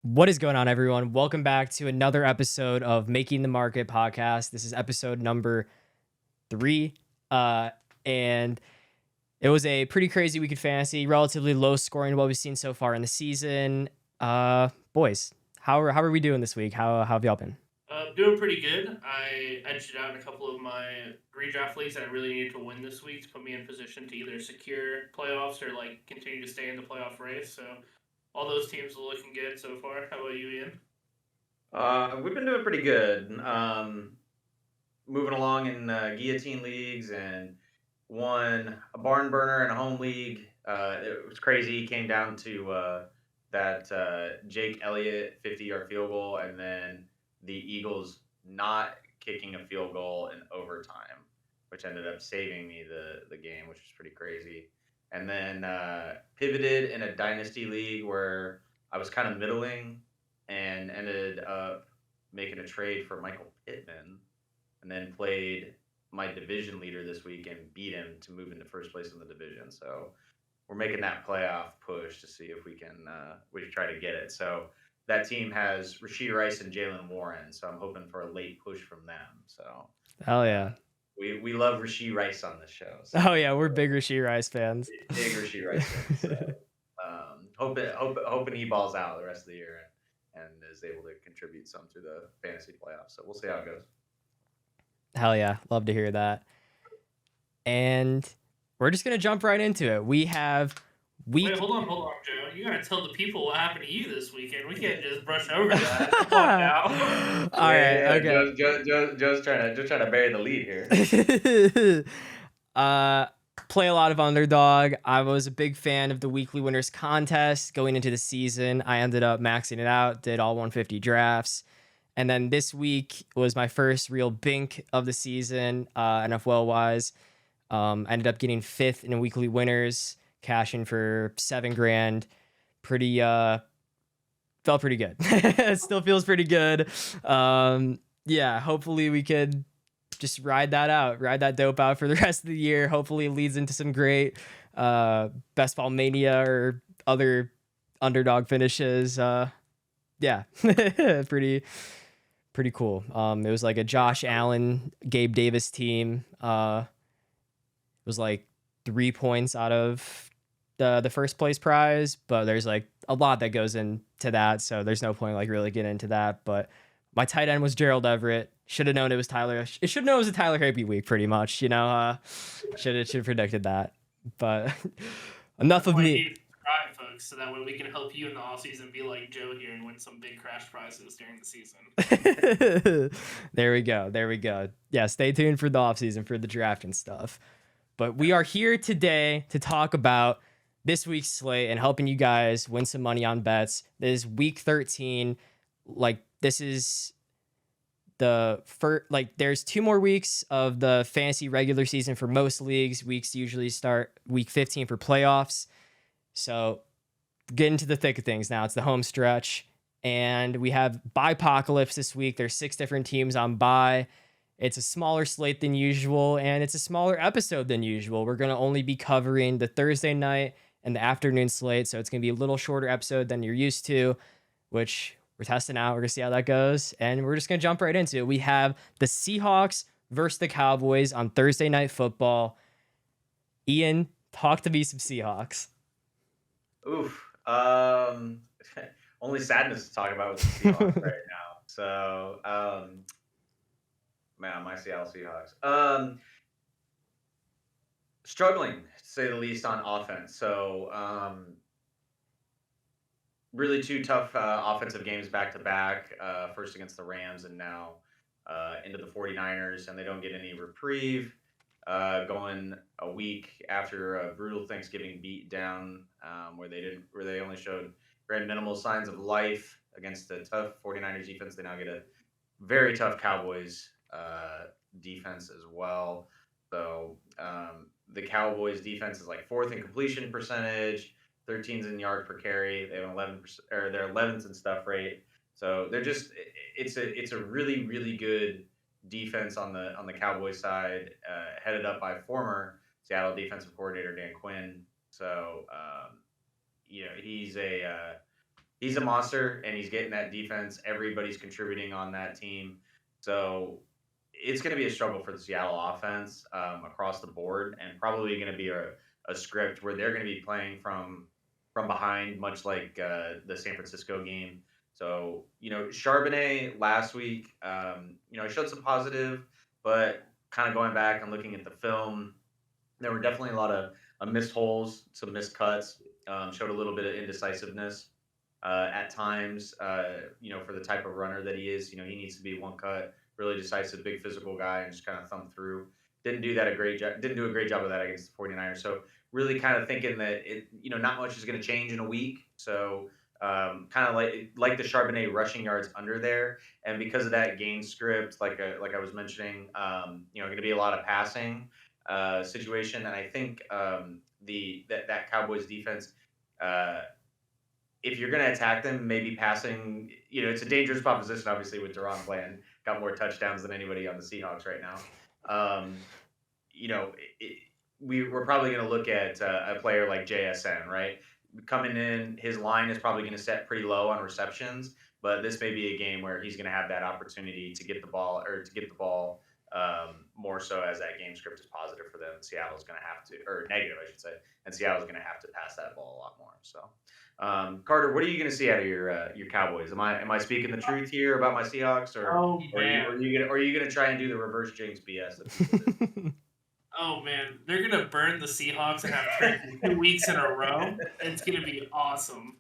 What is going on, everyone? Welcome back to another episode of Making the Market podcast. This is episode number 3. And it was a pretty crazy week of fantasy, relatively low scoring what we've seen so far in the season. Boys, how are we doing this week? How have y'all been? Doing pretty good. I edged it out in a couple of my redraft leagues that I really needed to win this week to put me in position to either secure playoffs or continue to stay in the playoff race. So all those teams are looking good so far. How about you, Ian? We've been doing pretty good. Moving along in guillotine leagues and won a barn burner in a home league. It was crazy. Came down to that Jake Elliott 50-yard field goal, and then the Eagles not kicking a field goal in overtime, which ended up saving me the game, which was pretty crazy. And then pivoted in a dynasty league where I was kind of middling and ended up making a trade for Michael Pittman, and then played my division leader this week and beat him to move into first place in the division. So we're making that playoff push to see if we can try to get it. So that team has Rashid Rice and Jalen Warren. So I'm hoping for a late push from them. So Hell uh, yeah. we love Rashid Rice on this show. So Oh yeah, we're big Rasheed Rice fans. big Rashid Rice fans. So hoping he balls out the rest of the year and is able to contribute some to the fantasy playoffs. So we'll see how it goes. Hell yeah, love to hear that. And we're just gonna jump right into it. We have week. Wait, hold on, Joe. You gotta tell the people what happened to you this weekend. We can't just brush over that. Come on now. All right, okay. Joe's trying to bury the lead here. Play a lot of underdog. I was a big fan of the weekly winners contest going into the season. I ended up maxing it out, did all 150 drafts. And then this week was my first real bink of the season, NFL wise. Ended up getting 5th in weekly winners, cashing for $7,000. Pretty felt pretty good. It still feels pretty good. Yeah, hopefully we could just ride that dope out for the rest of the year. Hopefully it leads into some great best ball mania or other underdog finishes. Yeah, pretty cool. It was like a Josh Allen, Gabe Davis team. It was like 3 points out of the first place prize, but there's like a lot that goes into that, so there's no point like really getting into that. But my tight end was Gerald Everett. Should have known it was Tyler. It should have known it was a Tyler Higbee week, pretty much. Should have predicted that. But enough That's of why you me. need to subscribe, folks, so that way we can help you in the offseason be like Joe here and win some big crash prizes during the season. There we go. There we go. Yeah, stay tuned for the offseason for the draft and stuff. But we are here today to talk about this week's slate and helping you guys win some money on bets. This is week 13. Like, this is the first, like, there's 2 more weeks of the fantasy regular season for most leagues. Weeks usually start week 15 for playoffs. So get into the thick of things now. It's the home stretch. And we have Bye-Pocalypse this week. There's 6 different teams on bye. It's a smaller slate than usual, and it's a smaller episode than usual. We're going to only be covering the Thursday night and the afternoon slate, so it's going to be a little shorter episode than you're used to, which we're testing out. We're going to see how that goes, and we're just going to jump right into it. We have the Seahawks versus the Cowboys on Thursday Night Football. Ian, talk to me some Seahawks. Oof. Only sadness to talk about with the Seahawks right now. So, man, my Seattle Seahawks. Struggling to say the least on offense. So, really 2 tough offensive games back to back. First against the Rams, and now into the 49ers, and they don't get any reprieve. Going a week after a brutal Thanksgiving beat down, where they only showed very minimal signs of life against a tough 49ers defense. They now get a very tough Cowboys defense as well. So the Cowboys defense is like 4th in completion percentage, 13th in yards per carry. They have 11%, or they're 11th in stuff rate. So they're just it's a really really good defense on the Cowboys side, headed up by former Seattle defensive coordinator Dan Quinn. So he's a he's a monster, and he's getting that defense. Everybody's contributing on that team, so it's going to be a struggle for the Seattle offense across the board, and probably going to be a script where they're going to be playing from behind, much like the San Francisco game. So Charbonnet last week, showed some positive, but kind of going back and looking at the film, there were definitely a lot of missed holes, some missed cuts. Showed a little bit of indecisiveness at times. For the type of runner that he is, he needs to be one cut, really decisive, big physical guy, and just kind of thumb through. Didn't do a great job of that against the 49ers. So really kind of thinking that not much is going to change in a week. So kind of like the Charbonnet rushing yards under there, and because of that game script, like I was mentioning, going to be a lot of passing situation, and I think that Cowboys defense. If you're going to attack them, maybe passing, it's a dangerous proposition, obviously, with Duron playing, got more touchdowns than anybody on the Seahawks right now. We're probably going to look at a player like JSN, right? Coming in, his line is probably going to set pretty low on receptions, but this may be a game where he's going to have that opportunity to get the ball more so as that game script is positive for them. Seattle's going to have to, or negative, I should say, and Seattle's going to have to pass that ball a lot more. So, Carter, what are you going to see out of your Cowboys? Am I speaking the truth here about my Seahawks, or are you going to try and do the reverse jinx BS that people do? Oh man, they're gonna burn the Seahawks and have Trent 2 weeks in a row. It's gonna be awesome.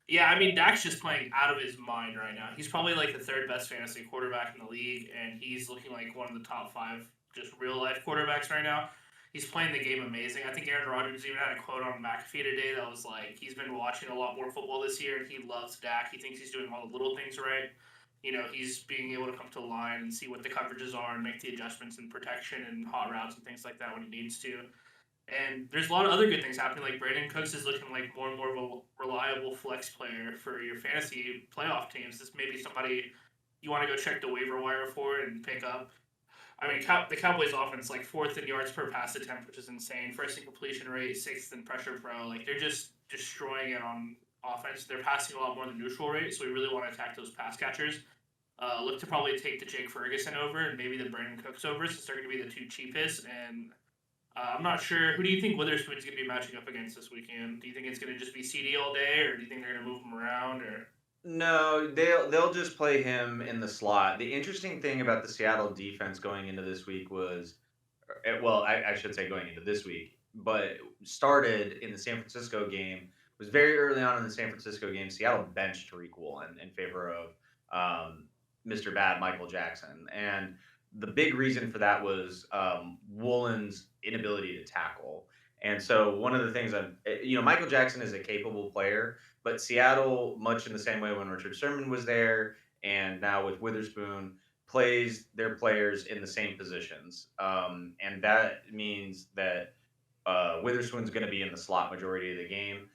Yeah, I mean Dak's just playing out of his mind right now. He's probably like the third best fantasy quarterback in the league, and he's looking like one of the top 5 just real life quarterbacks right now. He's playing the game amazing. I think Aaron Rodgers even had a quote on McAfee today that was like, he's been watching a lot more football this year, and he loves Dak. He thinks he's doing all the little things right. He's being able to come to the line and see what the coverages are and make the adjustments in protection and hot routes and things like that when he needs to. And there's a lot of other good things happening. Like Brandon Cooks is looking like more and more of a reliable flex player for your fantasy playoff teams. This may be somebody you want to go check the waiver wire for and pick up. I mean, the Cowboys' offense like 4th in yards per pass attempt, which is insane. 1st in completion rate, 6th in pressure pro. Like they're just destroying it on offense. They're passing a lot more than neutral rate, so we really want to attack those pass catchers. Look to probably take the Jake Ferguson over and maybe the Brandon Cooks over, since they're going to be the 2 cheapest. And I'm not sure. Who do you think Witherspoon's going to be matching up against this weekend? Do you think it's going to just be CD all day, or do you think they're going to move him around? Or No, they'll just play him in the slot. The interesting thing about the Seattle defense going into this week was, well, I should say going into this week, but started in the San Francisco game, was very early on in the San Francisco game. Seattle benched Tariq Woolen in favor of Mr. Bad, Michael Jackson. And the big reason for that was Woolen's inability to tackle. And so one of the things Michael Jackson is a capable player, but Seattle, much in the same way when Richard Sherman was there, and now with Witherspoon, plays their players in the same positions. And that means that Witherspoon's going to be in the slot majority of the game.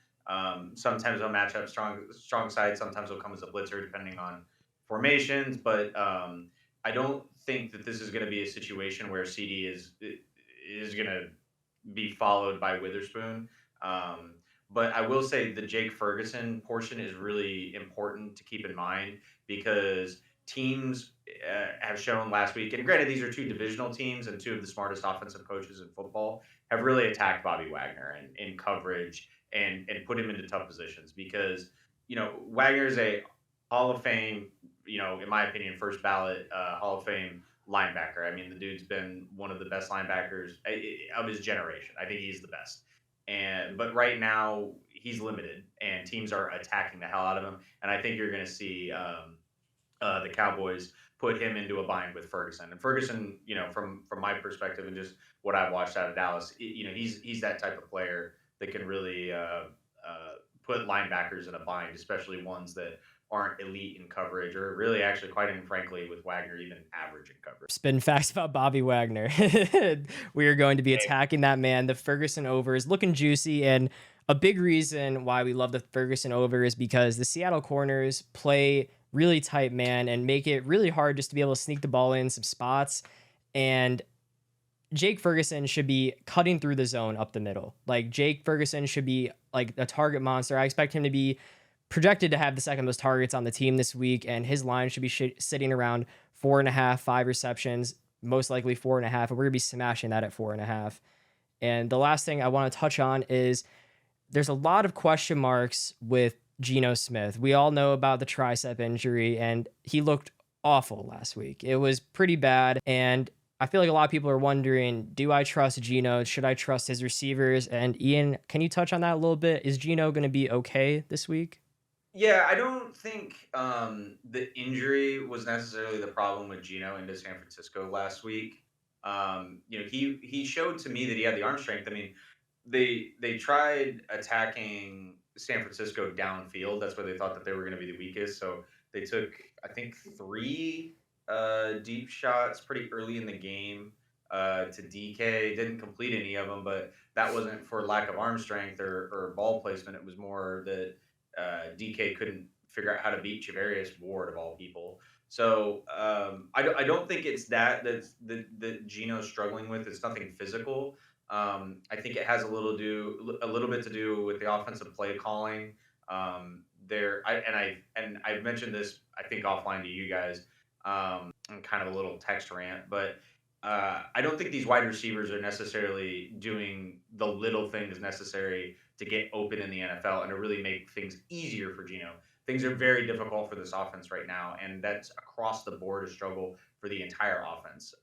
Sometimes he'll match up strong side. Sometimes he'll come as a blitzer, depending on formations. But I don't think that this is going to be a situation where CD is going to be followed by Witherspoon. But I will say the Jake Ferguson portion is really important to keep in mind, because teams have shown last week, and granted, these are 2 divisional teams and 2 of the smartest offensive coaches in football, have really attacked Bobby Wagner in coverage and put him into tough positions, because, Wagner is a Hall of Fame, in my opinion, first ballot Hall of Fame linebacker. I mean, the dude's been one of the best linebackers of his generation. I think he's the best. But right now he's limited, and teams are attacking the hell out of him. And I think you're going to see the Cowboys put him into a bind with Ferguson. And Ferguson, from my perspective and just what I've watched out of Dallas, he's that type of player that can really put linebackers in a bind, especially ones that aren't elite in coverage, or really actually, quite frankly, with Wagner, even average in coverage. Spin facts about Bobby Wagner. We are going to be attacking that man. The Ferguson over is looking juicy, and a big reason why we love the Ferguson over is because the Seattle corners play really tight man and make it really hard just to be able to sneak the ball in some spots. And Jake Ferguson should be cutting through the zone up the middle. Like, Jake Ferguson should be like a target monster. I expect him to be projected to have the second most targets on the team this week, and his line should be sitting around 4.5, 5 receptions, most likely 4.5, and we're gonna be smashing that at 4.5. And the last thing I want to touch on is there's a lot of question marks with Geno Smith. We all know about the tricep injury, and he looked awful last week. It was pretty bad, and I feel like a lot of people are wondering, do I trust Geno? Should I trust his receivers? And Ian, can you touch on that a little bit? Is Geno going to be okay this week? Yeah, I don't think the injury was necessarily the problem with Geno into San Francisco last week. He showed to me that he had the arm strength. I mean, they tried attacking San Francisco downfield. That's where they thought that they were going to be the weakest. So they took, I think, 3 deep shots pretty early in the game to DK. Didn't complete any of them, but that wasn't for lack of arm strength or ball placement. It was more that DK couldn't figure out how to beat Javarius Ward of all people. So I don't think it's that Geno's struggling with. It's nothing physical. I think it has a little bit to do with the offensive play calling. I've mentioned this I think offline to you guys, and kind of a little text rant, but I don't think these wide receivers are necessarily doing the little things necessary to get open in the NFL and to really make things easier for Geno. Things are very difficult for this offense right now, and that's across the board a struggle for the entire offense.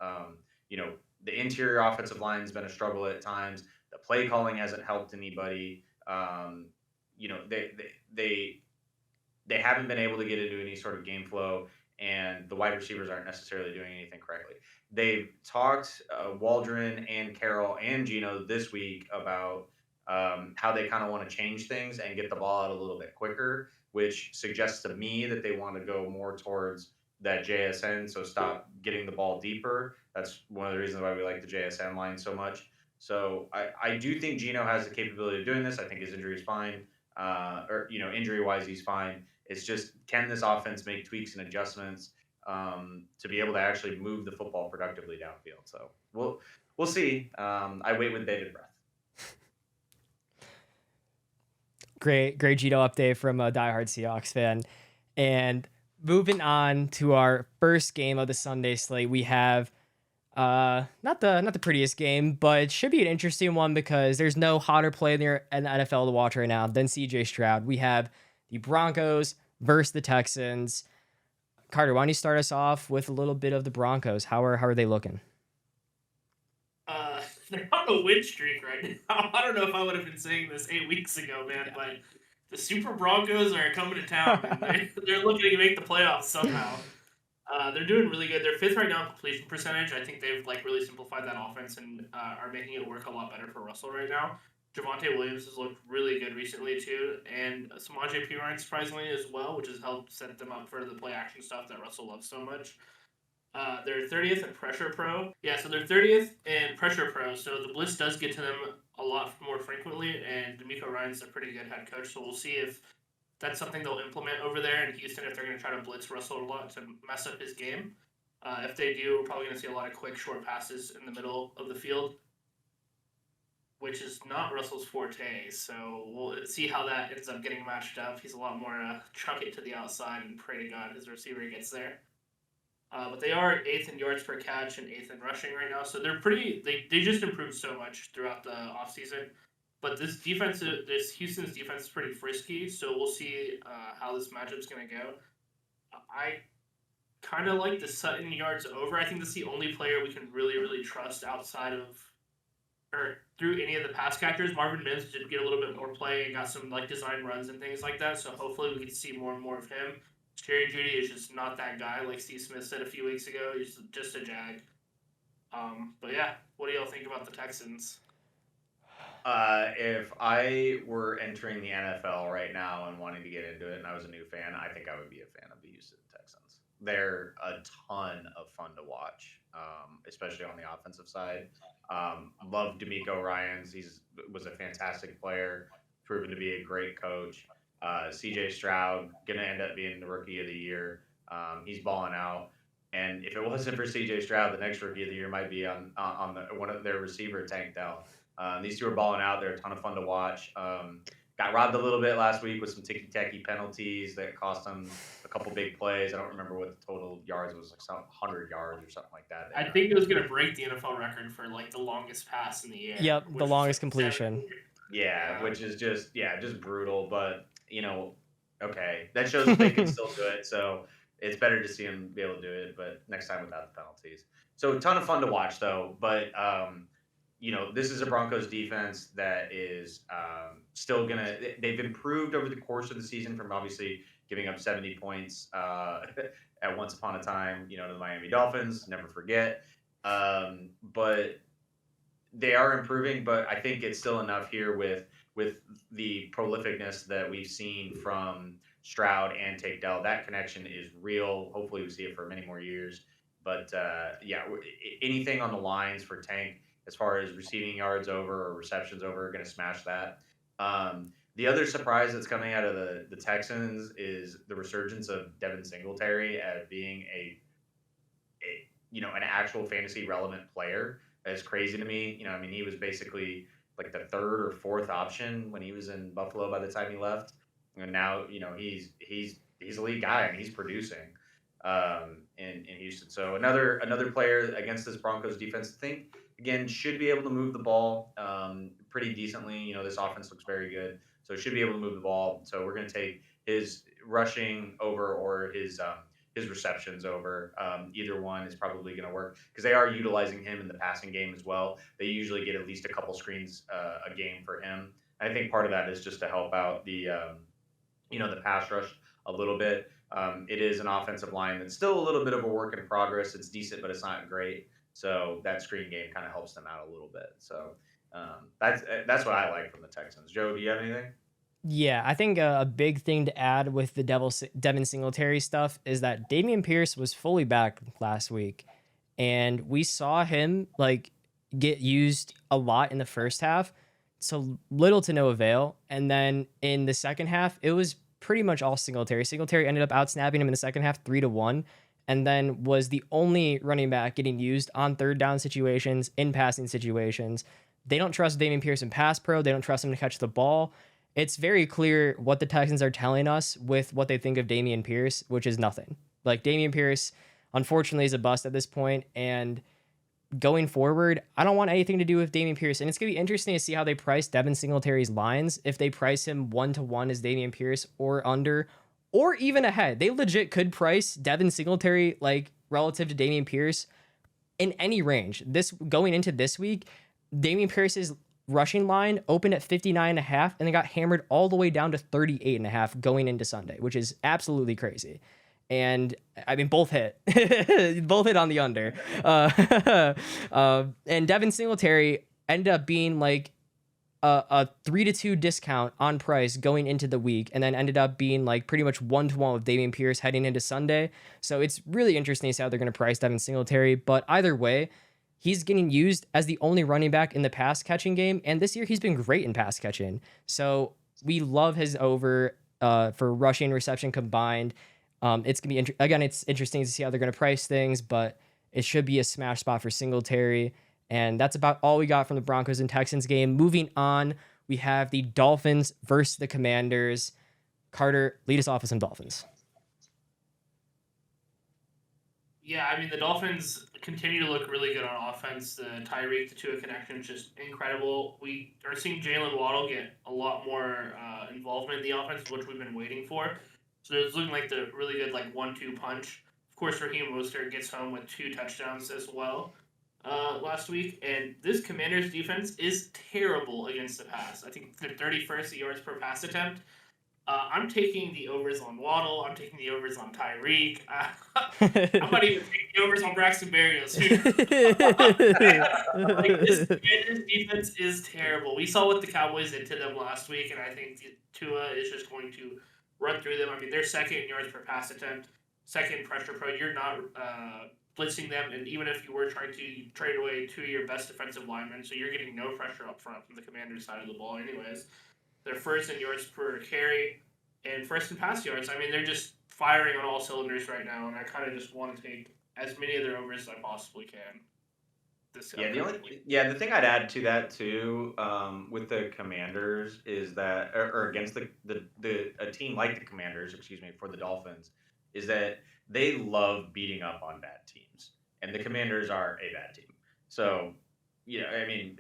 The interior offensive line has been a struggle at times. The play calling hasn't helped anybody. They haven't been able to get into any sort of game flow, and the wide receivers aren't necessarily doing anything correctly. They've talked, Waldron and Carroll and Geno this week about how they kind of want to change things and get the ball out a little bit quicker, which suggests to me that they want to go more towards that JSN, so stop getting the ball deeper. That's one of the reasons why we like the JSN line so much. So I do think Geno has the capability of doing this. I think his injury is fine, injury-wise, he's fine. It's just, can this offense make tweaks and adjustments to be able to actually move the football productively downfield? So we'll see. I wait with bated breath. Great Geno update from a diehard Seahawks fan. And moving on to our first game of the Sunday slate, we have not the prettiest game, but it should be an interesting one because there's no hotter play in the NFL to watch right now than CJ Stroud. We have the Broncos versus the Texans. Carter, why don't you start us off with a little bit of the Broncos? How are they looking? They're on a win streak right now. I don't know if I would have been saying this 8 weeks ago, man, but the Super Broncos are coming to town, and they're looking to make the playoffs somehow. They're doing really good. They're 5th right now in completion percentage. I think they've really simplified that offense and are making it work a lot better for Russell right now. Javonte Williams has looked really good recently too, and Samaje Perine surprisingly as well, which has helped set them up for the play action stuff that Russell loves so much. They're 30th in pressure pro. Yeah, so they're 30th in pressure pro, so the blitz does get to them a lot more frequently, and DeMeco Ryans a pretty good head coach, so we'll see if that's something they'll implement over there in Houston if they're going to try to blitz Russell a lot to mess up his game. If they do, we're probably going to see a lot of quick, short passes in the middle of the field, which is not Russell's forte, so we'll see how that ends up getting matched up. He's a lot more chuck it to the outside and pray to God his receiver gets there. But they are 8th in yards per catch and 8th in rushing right now, so they're they just improved so much throughout the offseason. But this Houston's defense is pretty frisky, so we'll see how this matchup's going to go. I kind of like the Sutton yards over. I think that's the only player we can really, really trust outside of or through any of the pass catchers. Marvin Mims did get a little bit more play and got some design runs and things like that, so hopefully we can see more and more of him. Jerry Jeudy is just not that guy, like Steve Smith said a few weeks ago. He's just a jag. But yeah, what do y'all think about the Texans? If I were entering the NFL right now and wanting to get into it and I was a new fan, I think I would be a fan of the Houston Texans. They're a ton of fun to watch, especially on the offensive side. Love DeMeco Ryans. Was a fantastic player, proven to be a great coach. CJ Stroud, going to end up being the rookie of the year. He's balling out. And if it wasn't for CJ Stroud, the next rookie of the year might be on one of their receiver, Tank Dell. These two are balling out. They're a ton of fun to watch. got robbed a little bit last week with some ticky-tacky penalties that cost them a couple big plays. I don't remember what the total yards was, like some 100 yards or something like that. I think it was going to break the NFL record for like the longest pass in the air. Yep, which the was, longest like, completion. 7 Yeah, which is just brutal. But okay, that shows that they can still do it. So it's better to see them be able to do it, but next time without the penalties. So a ton of fun to watch though. But this is a Broncos defense that is still gonna. They've improved over the course of the season from obviously giving up 70 points at once upon a time, to the Miami Dolphins. Never forget. But they are improving, but I think it's still enough here with the prolificness that we've seen from Stroud and Tank Dell. That connection is real. Hopefully, we see it for many more years. But anything on the lines for Tank as far as receiving yards over or receptions over, going to smash that. The other surprise that's coming out of the Texans is the resurgence of Devin Singletary as being an actual fantasy relevant player. That's crazy to me. He was basically like the third or fourth option when he was in Buffalo by the time he left, and now he's a lead guy and he's producing in Houston. So another player against this Broncos defense, I think again should be able to move the ball pretty decently. This offense looks very good, so should be able to move the ball. So we're going to take his rushing over or his receptions over. Either one is probably going to work because they are utilizing him in the passing game as well. They usually get at least a couple screens a game for him. I think part of that is just to help out the pass rush a little bit. It is an offensive line that's still a little bit of a work in progress. It's decent, but it's not great. So that screen game kind of helps them out a little bit. So that's what I like from the Texans. Joe, do you have anything? Yeah, I think a big thing to add with the Devin Singletary stuff is that Dameon Pierce was fully back last week, and we saw him get used a lot in the first half, so little to no avail. And then in the second half, it was pretty much all Singletary. Singletary ended up outsnapping him in the second half 3-1, and then was the only running back getting used on third down situations, in passing situations. They don't trust Dameon Pierce in pass pro. They don't trust him to catch the ball. It's very clear what the Texans are telling us with what they think of Dameon Pierce, which is nothing. Dameon Pierce, unfortunately, is a bust at this point, and going forward, I don't want anything to do with Dameon Pierce. And it's going to be interesting to see how they price Devin Singletary's lines, if they price him 1-to-1 as Dameon Pierce or under, or even ahead. They legit could price Devin Singletary relative to Dameon Pierce in any range. Going into this week, Dameon Pierce's rushing line opened at 59.5 and then got hammered all the way down to 38.5 going into Sunday, which is absolutely crazy. And both hit, both hit on the under. And Devin Singletary ended up being a 3-to-2 discount on price going into the week, and then ended up being pretty much 1-to-1 with Dameon Pierce heading into Sunday. So it's really interesting to see how they're going to price Devin Singletary. But either way, he's getting used as the only running back in the pass catching game, and this year he's been great in pass catching. So we love his over for rushing and reception combined. It's gonna be it's interesting to see how they're gonna price things, but it should be a smash spot for Singletary. And that's about all we got from the Broncos and Texans game. Moving on, we have the Dolphins versus the Commanders. Carter, lead us off with some Dolphins. Yeah, the Dolphins continue to look really good on offense. The Tyreek to Tua connection is just incredible. We are seeing Jalen Waddle get a lot more involvement in the offense, which we've been waiting for. So it's looking like the really good 1-2 punch. Of course, Raheem Mostert gets home with 2 touchdowns as well last week. And this Commanders defense is terrible against the pass. I think they're 31st yards per pass attempt. I'm taking the overs on Waddle. I'm taking the overs on Tyreek. I'm not even taking the overs on Braxton Berrios. This Commanders defense is terrible. We saw what the Cowboys did to them last week, and I think Tua is just going to run through them. They're second in yards per pass attempt, second pressure pro. You're not blitzing them, and even if you were trying to trade away 2 of your best defensive linemen, so you're getting no pressure up front from the Commanders side of the ball anyways. They're first in yards per carry and first in pass yards. They're just firing on all cylinders right now, and I kind of just want to take as many of their overs as I possibly can. this. Yeah, upcoming week. the thing I'd add to that too, with the Commanders is that, or against a team like the Commanders, excuse me, for the Dolphins, is that they love beating up on bad teams, and the Commanders are a bad team. So, I mean,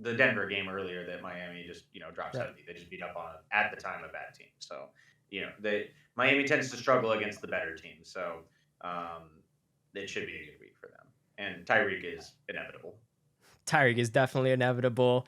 the Denver game earlier that Miami just dropped Right. 70. They just beat up on at the time a bad team. So, Miami tends to struggle against the better teams. So. It should be a good week for them. And Tyreek is inevitable. Tyreek is definitely inevitable.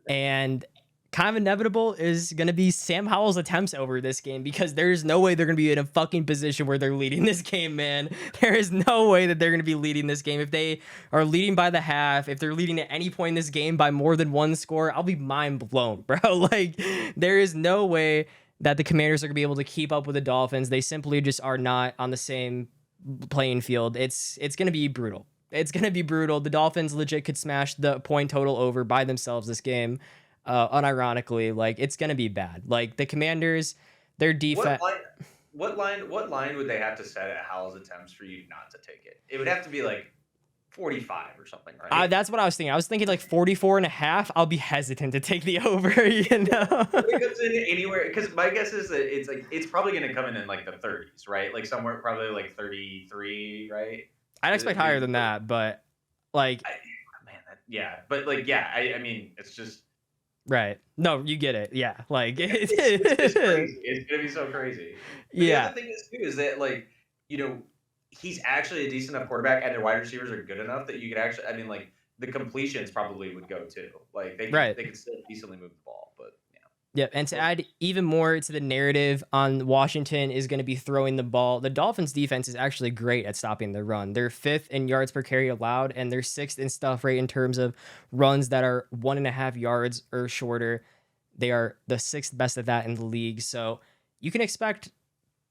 And kind of inevitable is going to be Sam Howell's attempts over this game, because there's no way they're going to be in a fucking position where they're leading this game, man. There is no way that they're going to be leading this game. If they are leading by the half, if they're leading at any point in this game by more than one score, I'll be mind blown, bro. Like, there is no way that the Commanders are going to be able to keep up with the Dolphins. They simply just are not on the same playing field. It's going to be brutal. It's going to be brutal. The Dolphins legit could smash the point total over by themselves this game. Unironically, like, it's going to be bad. Like, the Commanders, their defense. What line would they have to set at Howell's attempts for you not to take it? It would have to be like 45 or something, right? That's what I was thinking. I was thinking like 44 and a half. I'll be hesitant to take the over, you know? It goes in anywhere, because my guess is that it's probably going to come in like the 30s, right? Like somewhere probably like 33, right? I'd expect higher than that, but like, I mean, it's just right. No, you get it. Yeah, like it's crazy. It's gonna be so crazy. But yeah. The other thing is too is that, like, he's actually a decent enough quarterback, and their wide receivers are good enough that you could actually, I mean, like, the completions probably would go too. Like, they could still decently move the ball, but yeah. And to add even more to the narrative on Washington is going to be throwing the ball. The Dolphins defense is actually great at stopping the run. They're 5th in yards per carry allowed, and they're 6th in stuff rate in terms of runs that are 1.5 yards or shorter. They are the 6th best at that in the league. So you can expect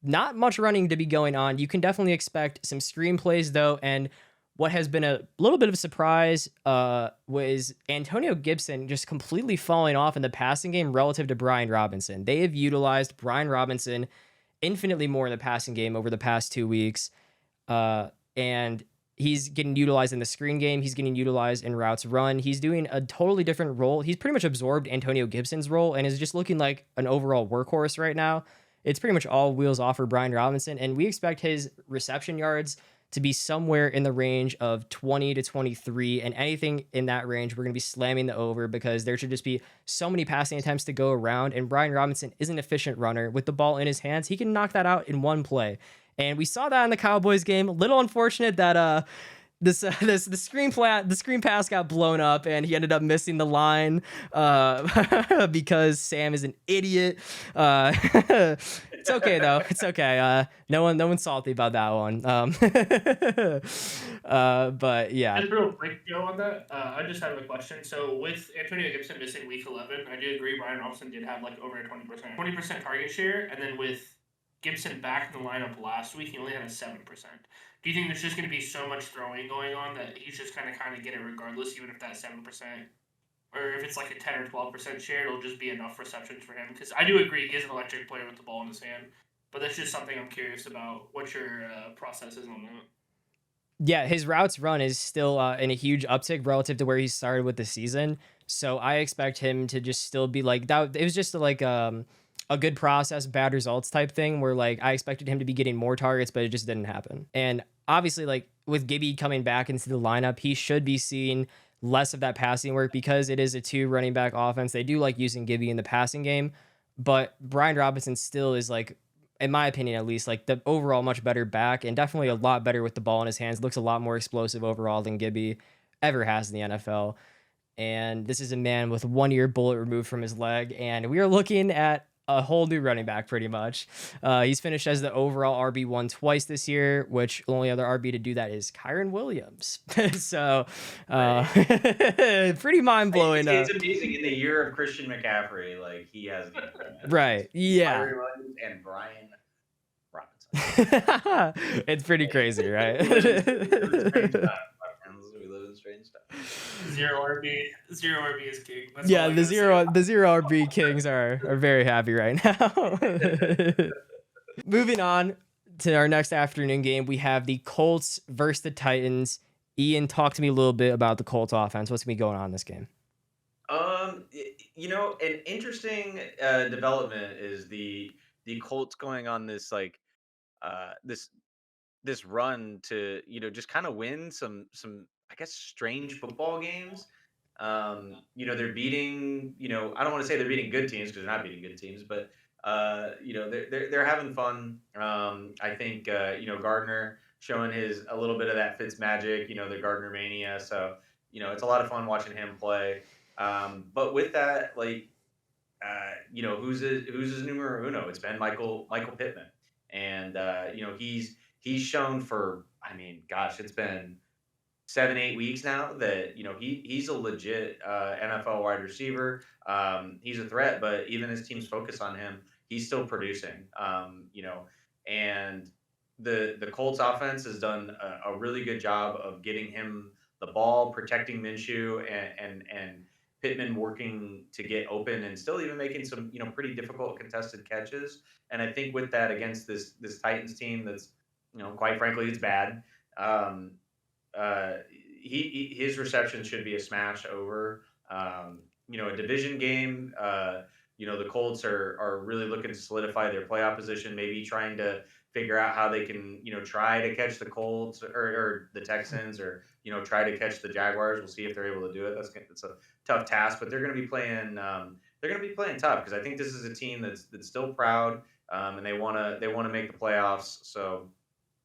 not much running to be going on. You can definitely expect some screen plays, though. And what has been a little bit of a surprise was Antonio Gibson just completely falling off in the passing game relative to Brian Robinson. They have utilized Brian Robinson infinitely more in the passing game over the past 2 weeks. And he's getting utilized in the screen game. He's getting utilized in routes run. He's doing a totally different role. He's pretty much absorbed Antonio Gibson's role and is just looking like an overall workhorse right now. It's pretty much all wheels off for Brian Robinson. And we expect his reception yards to be somewhere in the range of 20 to 23, and anything in that range, we're going to be slamming the over, because there should just be so many passing attempts to go around, and Brian Robinson is an efficient runner. With the ball in his hands, he can knock that out in one play. And we saw that in the Cowboys game. A little unfortunate that the screen pass got blown up, and he ended up missing the line because Sam is an idiot. It's okay though. It's okay. No one's salty about that one. But yeah. Just real quick, Joe, on that. I just have a question. So with Antonio Gibson missing week 11, I do agree Brian Robinson did have like over a 20% target share, and then with Gibson back in the lineup last week, he only had a 7%. Do you think there's just going to be so much throwing going on that he's just kind of get it regardless, even if that 7%, or if it's like a 10 or 12% share, it'll just be enough receptions for him? Because I do agree he is an electric player with the ball in his hand, but that's just something I'm curious about what your process is on that. Yeah, his routes run is still in a huge uptick relative to where he started with the season. So I expect him to just still be like that. It was just like a good process, bad results type thing, where like I expected him to be getting more targets, but it just didn't happen. And obviously, like with Gibby coming back into the lineup, he should be seeing less of that passing work, because it is a 2 running back offense. They do like using Gibby in the passing game, but Brian Robinson still is, like, in my opinion at least, like the overall much better back, and definitely a lot better with the ball in his hands. Looks a lot more explosive overall than Gibby ever has in the NFL. And this is a man with 1 year bullet removed from his leg, and we are looking at a whole new running back pretty much. He's finished as the overall RB1 twice this year, which the only other RB to do that is Kyren Williams. So pretty mind-blowing. It's amazing. In the year of Christian McCaffrey, like, he has right. Yeah. Kyren Williams and Brian Robinson. It's pretty crazy, right? We live in strange stuff. Zero RB is king. That's yeah, the zero RB Kings are very happy right now. Moving on, to our next afternoon game. We have the Colts versus the Titans. Ian, talk to me a little bit about the Colts offense. What's gonna be going on in this game? An interesting development is the Colts going on this this run to just kind of win some I guess strange football games. They're beating I don't want to say they're beating good teams because they're not beating good teams, but they're having fun. I think Gardner showing his a little bit of that Fitz magic, the Gardner mania. So it's a lot of fun watching him play. But with that, who's his numero uno? It's been Michael Pittman, and he's shown for I mean, gosh, it's been 7-8 weeks now that he's a legit NFL wide receiver. He's a threat, but even as teams focus on him, he's still producing. And the Colts offense has done a really good job of getting him the ball, protecting Minshew, and Pittman working to get open and still even making some pretty difficult contested catches. And I think with that against this Titans team that's quite frankly it's bad. His reception should be a smash over. A division game. The Colts are really looking to solidify their playoff position. Maybe trying to figure out how they can try to catch the Colts or the Texans or try to catch the Jaguars. We'll see if they're able to do it. That's a tough task, but they're going to be playing. They're going to be playing tough because I think this is a team that's still proud and they want to make the playoffs. So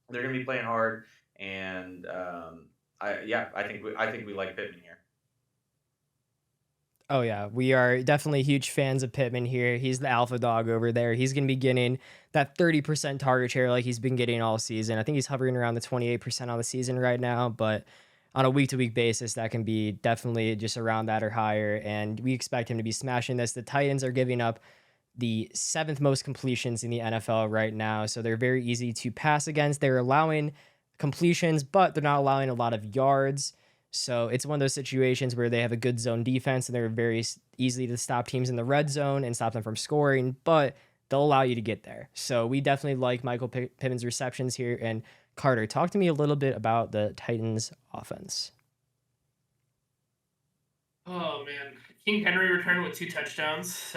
they're going to be playing hard and. I think we like Pittman here. Oh yeah, we are definitely huge fans of Pittman here. He's the alpha dog over there. He's going to be getting that 30% target share like he's been getting all season. I think he's hovering around the 28% on the season right now, but on a week-to-week basis, that can be definitely just around that or higher, and we expect him to be smashing this. The Titans are giving up the 7th most completions in the NFL right now, so they're very easy to pass against. They're allowing completions, but they're not allowing a lot of yards. So it's one of those situations where they have a good zone defense and they're very easy to stop teams in the red zone and stop them from scoring, but they'll allow you to get there. So we definitely like Michael Pittman's receptions here. And Carter, talk to me a little bit about the Titans offense. Oh man, King Henry returned with 2 touchdowns.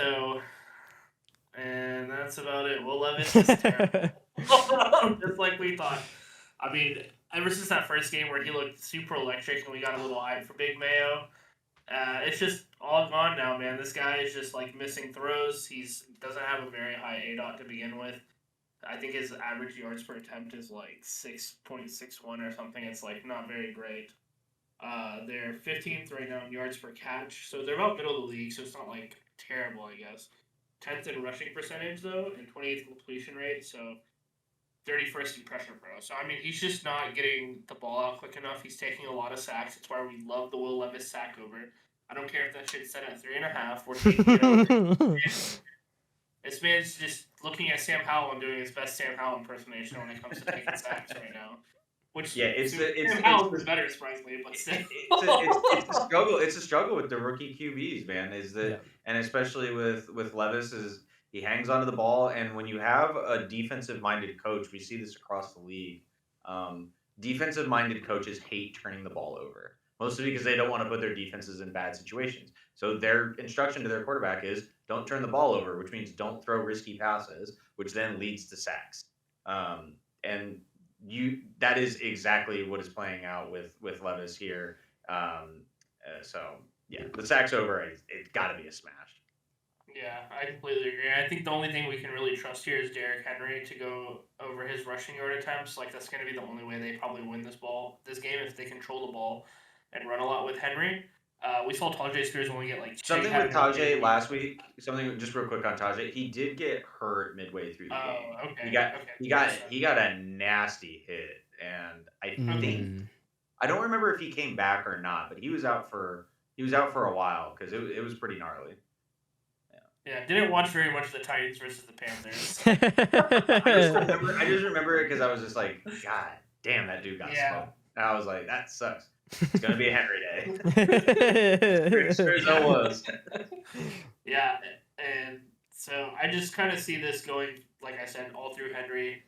And that's about it. Will Levis is terrible, just like we thought. I mean, ever since that first game where he looked super electric and we got a little hype for Big Mayo, it's just all gone now, man. This guy is just missing throws. Doesn't have a very high ADOT to begin with. I think his average yards per attempt is 6.61 or something. It's not very great. They're 15th right now in yards per catch, so they're about middle of the league. So it's not terrible, I guess. 10th in rushing percentage though, and 28th completion rate. So 31st in pressure pro. So, I mean, he's just not getting the ball out quick enough. He's taking a lot of sacks. That's why we love the Will Levis sack over. I don't care if that shit's set at 3.5. We're taking it over. This man's just looking at Sam Howell and doing his best Sam Howell impersonation when it comes to taking sacks right now. Which Sam Howell is better, surprisingly, but still. It's a struggle. It's a struggle with the rookie QBs, man. And especially with Levis he hangs onto the ball, and when you have a defensive-minded coach, we see this across the league. Defensive-minded coaches hate turning the ball over, mostly because they don't want to put their defenses in bad situations. So their instruction to their quarterback is don't turn the ball over, which means don't throw risky passes, which then leads to sacks. And that is exactly what is playing out with Levis here. The sacks over, it's got to be a smash. Yeah, I completely agree. I think the only thing we can really trust here is Derrick Henry to go over his rushing yard attempts. That's going to be the only way they probably win this game if they control the ball and run a lot with Henry. We saw Tajay Spears only get something with Tajay last week. Something just real quick on Tajay. He did get hurt midway through the game. Okay. He got a nasty hit, and I think I don't remember if he came back or not, but he was out for a while because it was pretty gnarly. Yeah, didn't watch very much of the Titans versus the Panthers. I just remember it because I was just God damn, that dude got smoked. And I was like, that sucks. It's gonna be a Henry day. Sure as it was. Yeah, and so I just kind of see this going, like I said, all through Henry.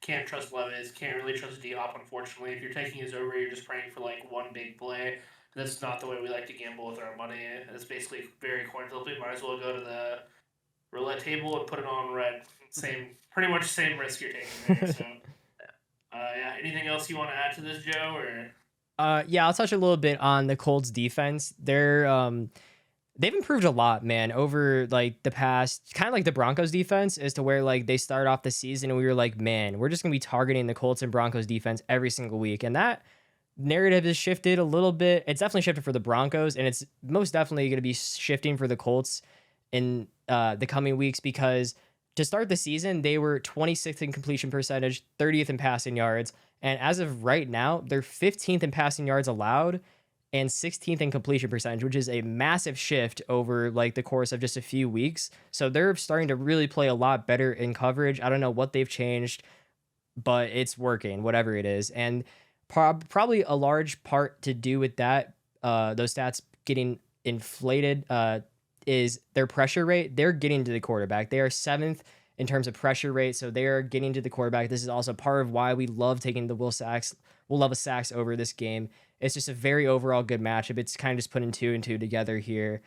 Can't trust Levis. Can't really trust D-Hop, unfortunately. If you're taking his over, you're just praying for like one big play. That's not the way we like to gamble with our money. It's basically very coin flipping. Might as well go to the roulette table and put it on red. Pretty much same risk you're taking there. So, yeah. Anything else you want to add to this, Joe? Or Yeah, I'll touch a little bit on the Colts defense. They've improved a lot, man, over like the past, kind of like the Broncos defense, as to where like they started off the season and we were like, man, we're just gonna be targeting the Colts and Broncos defense every single week. And that narrative has shifted a little bit. It's definitely shifted for the Broncos, and it's most definitely gonna be shifting for the Colts in the coming weeks, because to start the season, they were 26th in completion percentage, 30th in passing yards. And as of right now, they're 15th in passing yards allowed and 16th in completion percentage, which is a massive shift over like the course of just a few weeks. So they're starting to really play a lot better in coverage. I don't know what they've changed, but it's working, whatever it is. And probably a large part to do with that, those stats getting inflated, is their pressure rate. They're getting to the quarterback. They are 7th in terms of pressure rate, so they are getting to the quarterback. This is also part of why we love taking the Will Levis sacks over this game. It's just a very overall good matchup. It's kind of just putting 2 and 2 together here.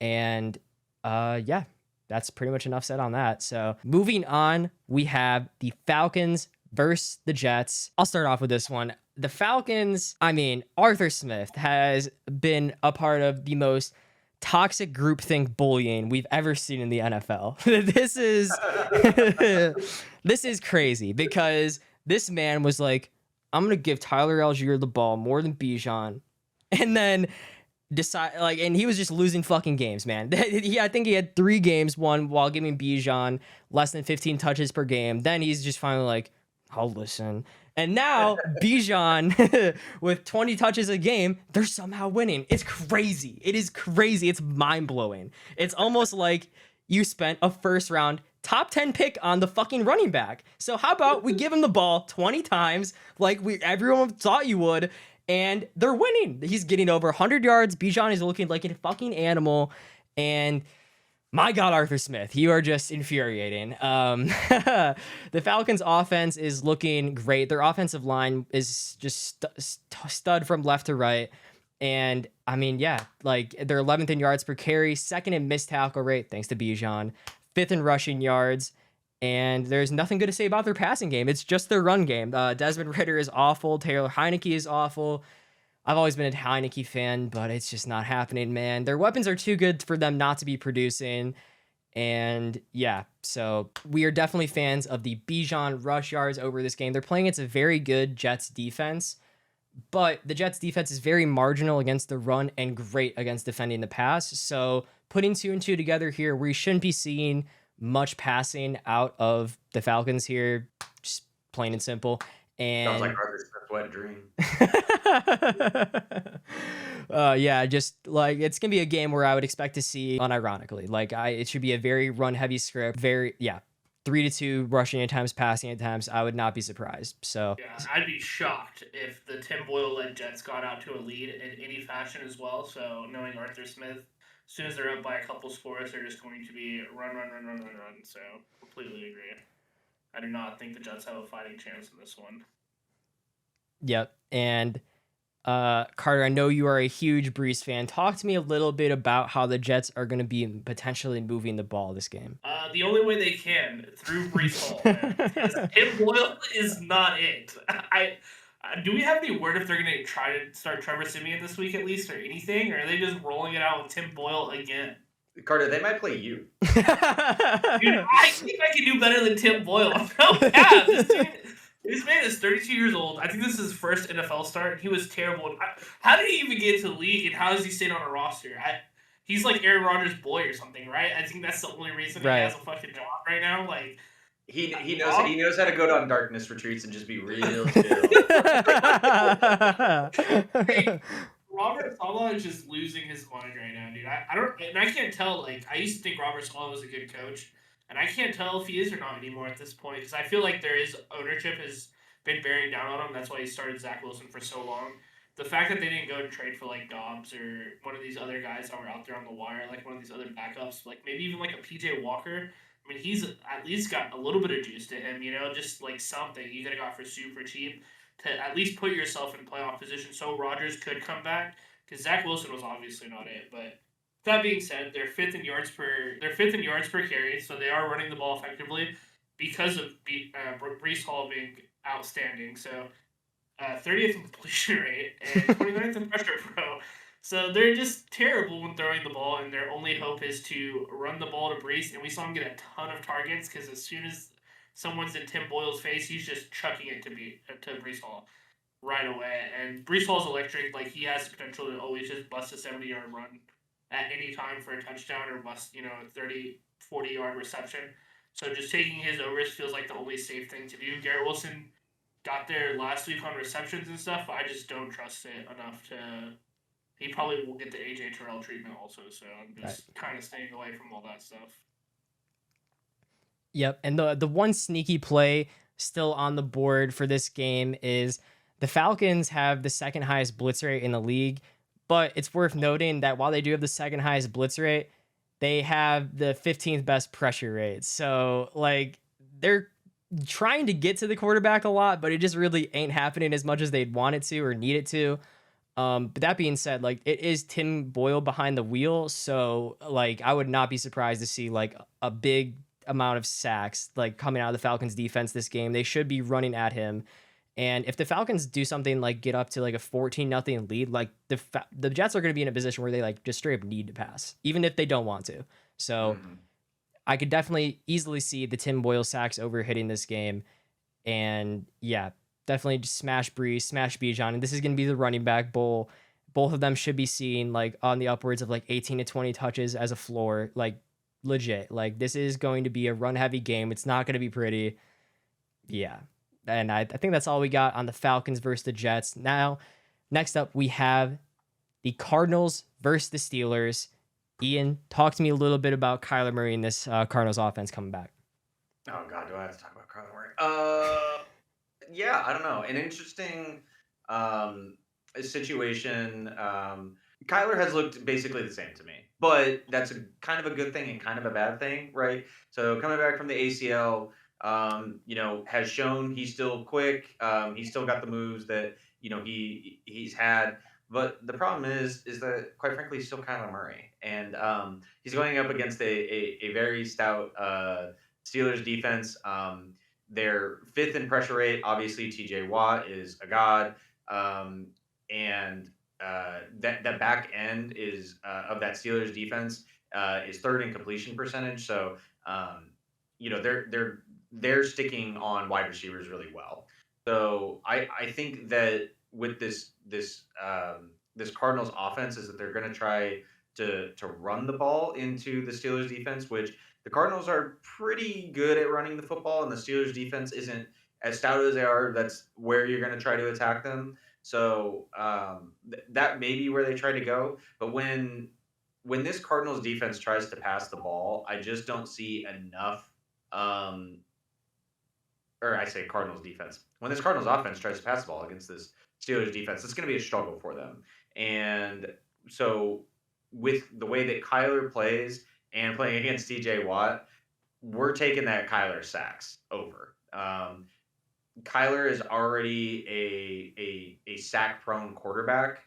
And yeah, that's pretty much enough said on that. So moving on, we have the Falcons versus the Jets. I'll start off with this one. The Falcons, I mean, Arthur Smith has been a part of the most toxic groupthink bullying we've ever seen in the NFL. This is crazy, because this man was like, I'm gonna give Tyler Algier the ball more than Bijan, and then and he was just losing fucking games, man. I think he had 3 games won while giving Bijan less than 15 touches per game. Then he's just finally like, I'll listen. And now Bijan with 20 touches a game, they're somehow winning. It's crazy. It is crazy. It's mind-blowing. It's almost like you spent a first round top 10 pick on the fucking running back. So how about we give him the ball 20 times like everyone thought you would, and they're winning. He's getting over 100 yards. Bijan is looking like a fucking animal. And my God, Arthur Smith, you are just infuriating. The Falcons' offense is looking great. Their offensive line is just stud from left to right. And I mean, yeah, like they're 11th in yards per carry, 2nd in missed tackle rate, thanks to Bijan, 5th in rushing yards. And there's nothing good to say about their passing game. It's just their run game. Desmond Ridder is awful. Taylor Heineke is awful. I've always been a Heineke fan, but it's just not happening, man. Their weapons are too good for them not to be producing. And yeah, so we are definitely fans of the Bijan rush yards over this game. They're playing against a very good Jets defense, but the Jets defense is very marginal against the run and great against defending the pass. So putting 2 and 2 together here, we shouldn't be seeing much passing out of the Falcons here, just plain and simple. And sounds like Arthur Smith's wet dream. Yeah, just like it's gonna be a game where I would expect to see, unironically, like it should be a very run heavy script. 3-2 rushing at times, passing at times. I would not be surprised. So yeah, I'd be shocked if the Tim Boyle-led Jets got out to a lead in any fashion as well. So knowing Arthur Smith, as soon as they're up by a couple scores, they're just going to be run. So completely agree. I do not think the Jets have a fighting chance in this one. Yep. And Carter, I know you are a huge Brees fan. Talk to me a little bit about how the Jets are going to be potentially moving the ball this game. The only way they can, through Brees Hall. Tim Boyle is not it. Do we have any word if they're going to try to start Trevor Siemian this week at least, or anything? Or are they just rolling it out with Tim Boyle again? Carter, they might play you. Dude, I think I can do better than Tim Boyle. This man is 32 years old. I think this is his first NFL start. He was terrible. How did he even get into the league, and how does he stay on a roster? He's like Aaron Rodgers' boy or something, right? I think that's the only reason he has a fucking job right now. Like he knows how to go down darkness retreats and just be real chill. Robert Saleh is just losing his mind right now, dude. I can't tell. Like, I used to think Robert Saleh was a good coach, and I can't tell if he is or not anymore at this point, because I feel like ownership has been bearing down on him. That's why he started Zach Wilson for so long. The fact that they didn't go and trade for like Dobbs or one of these other guys that were out there on the wire, like one of these other backups, like maybe even like a PJ Walker, I mean, he's at least got a little bit of juice to him, just like something you could have got for super cheap to at least put yourself in playoff position so Rodgers could come back. Because Zach Wilson was obviously not it. But that being said, they're fifth in yards per carry, so they are running the ball effectively because of Brees Hall being outstanding. So 30th in completion rate and 29th in pressure pro. So they're just terrible when throwing the ball, and their only hope is to run the ball to Brees. And we saw him get a ton of targets because as soon as someone's in Tim Boyle's face, he's just chucking it to Brees Hall right away. And Brees Hall's electric. Like, he has the potential to always just bust a 70-yard run at any time for a touchdown or bust, 30, 40-yard reception. So just taking his overs feels like the only safe thing to do. Garrett Wilson got there last week on receptions and stuff, but I just don't trust it enough to. He probably will get the AJ Terrell treatment also, so I'm just kind of staying away from all that stuff. Yep, and the one sneaky play still on the board for this game is the Falcons have the second highest blitz rate in the league, but it's worth noting that while they do have the second highest blitz rate, they have the 15th best pressure rate. So like they're trying to get to the quarterback a lot, but it just really ain't happening as much as they'd want it to or need it to. But that being said, like it is Tim Boyle behind the wheel, so like I would not be surprised to see like a big amount of sacks like coming out of the Falcons defense this game. They should be running at him. And if the Falcons do something like get up to like a 14-0 lead, like the Jets are going to be in a position where they like just straight up need to pass, even if they don't want to. So I could definitely easily see the Tim Boyle sacks over hitting this game. And yeah, definitely just smash Brees, smash Bijan. And this is going to be the running back bowl. Both of them should be seeing like on the upwards of like 18 to 20 touches as a floor, like legit. Like this is going to be a run heavy game. It's not going to be pretty. Yeah. And I think that's all we got on the Falcons versus the Jets. Now, next up, we have the Cardinals versus the Steelers. Ian, talk to me a little bit about Kyler Murray and this Cardinals offense coming back. Oh, God, do I have to talk about Kyler Murray? Yeah, I don't know. An interesting situation. Kyler has looked basically the same to me, but that's kind of a good thing and kind of a bad thing, right? So coming back from the ACL, has shown he's still quick. He's still got the moves that he's had. But the problem is that quite frankly, he's still Kyler Murray, and he's going up against a very stout Steelers defense. They're fifth in pressure rate. Obviously, T.J. Watt is a god, and that back end is of that Steelers defense is third in completion percentage. So they're sticking on wide receivers really well. So I think that with this Cardinals offense is that they're going to try to run the ball into the Steelers defense, which the Cardinals are pretty good at running the football, and the Steelers defense isn't as stout as they are. That's where you're going to try to attack them. So that may be where they try to go. But when this Cardinals defense tries to pass the ball, I just don't see enough. Or I say Cardinals defense. When this Cardinals offense tries to pass the ball against this Steelers defense, it's going to be a struggle for them. And so with the way that Kyler plays and playing against TJ Watt, we're taking that Kyler sacks over. Kyler is already a sack prone quarterback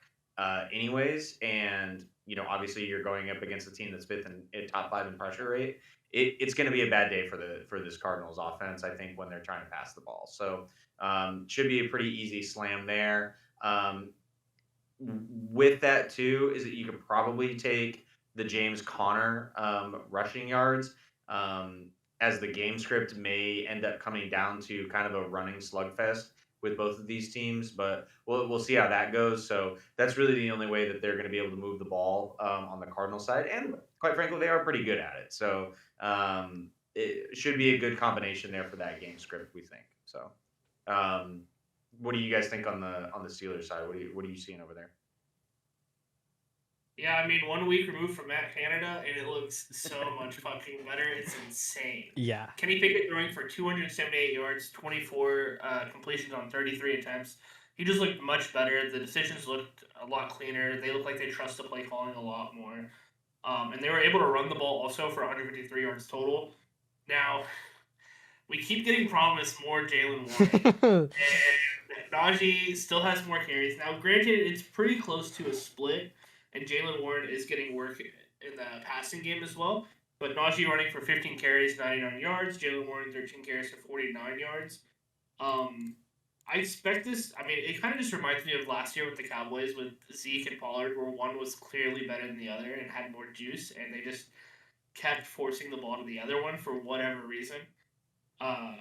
anyways. And, obviously you're going up against a team that's fifth in top 5 in pressure rate. It's going to be a bad day for this Cardinals offense, I think, when they're trying to pass the ball. So should be a pretty easy slam there. With that, too, is that you could probably take the James Conner rushing yards as the game script may end up coming down to kind of a running slugfest with both of these teams, but we'll see how that goes. So that's really the only way that they're going to be able to move the ball on the Cardinal side, and quite frankly, they are pretty good at it. So it should be a good combination there for that game script, we think. So, what do you guys think on the Steelers side? What are you seeing over there? Yeah, I mean, 1 week removed from Matt Canada, and it looks so much fucking better. It's insane. Yeah. Kenny Pickett throwing for 278 yards, 24 completions on 33 attempts. He just looked much better. The decisions looked a lot cleaner. They look like they trust the play calling a lot more. And they were able to run the ball also for 153 yards total. Now, we keep getting promised more Jalen Warren, and Najee still has more carries. Now, granted, it's pretty close to a split, and Jalen Warren is getting work in the passing game as well. But Najee running for 15 carries, 99 yards. Jalen Warren 13 carries for 49 yards. Um, I expect this. I mean, it kind of just reminds me of last year with the Cowboys with Zeke and Pollard, where one was clearly better than the other and had more juice, and they just kept forcing the ball to the other one for whatever reason. Uh,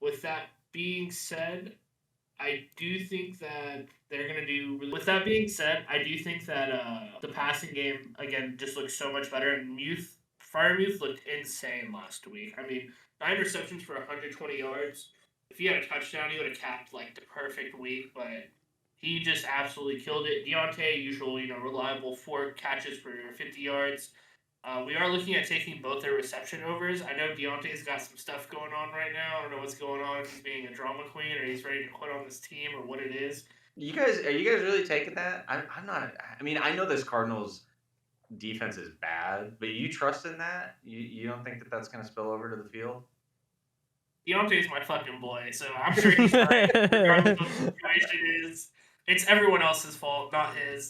with that being said, I do think that they're gonna do. With that being said, I do think that the passing game again just looks so much better. And Freiermuth looked insane last week. I mean, 9 receptions for 120 yards. If he had a touchdown, he would have capped like the perfect week. But he just absolutely killed it. Deontay, usual, reliable 4 catches for 50 yards. We are looking at taking both their reception overs. I know Deontay's got some stuff going on right now. I don't know what's going on. If he's being a drama queen or he's ready to quit on this team or what it is. Are you guys really taking that? I'm not. I mean, I know this Cardinals defense is bad, but you trust in that? You don't think that that's going to spill over to the field? Deontay's my fucking boy, so I'm sure he's fine. Regardless of what the situation is, it's everyone else's fault, not his.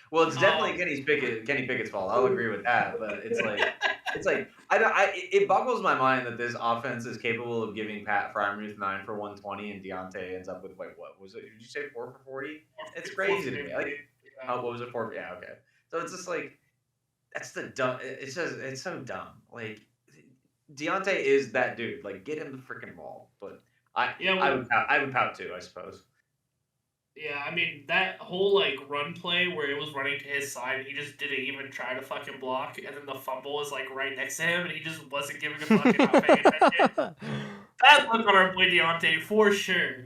Well, it's definitely Kenny Pickett's fault. I'll agree with that, but it's like it boggles my mind that this offense is capable of giving Pat Freiermuth 9 for 120 and Deontay ends up with like what was it? Did you say 4 for 40? It's crazy to me. Like, what was it 4? Yeah, okay. So it's just like that's the dumb. It's so dumb. Like Deontay is that dude. Like get him the freaking ball. But I would pout too, I suppose. Yeah, I mean that whole like run play where it was running to his side, he just didn't even try to fucking block, and then the fumble was like right next to him, and he just wasn't giving a fucking not paying attention. Bad look on our boy Deontay for sure.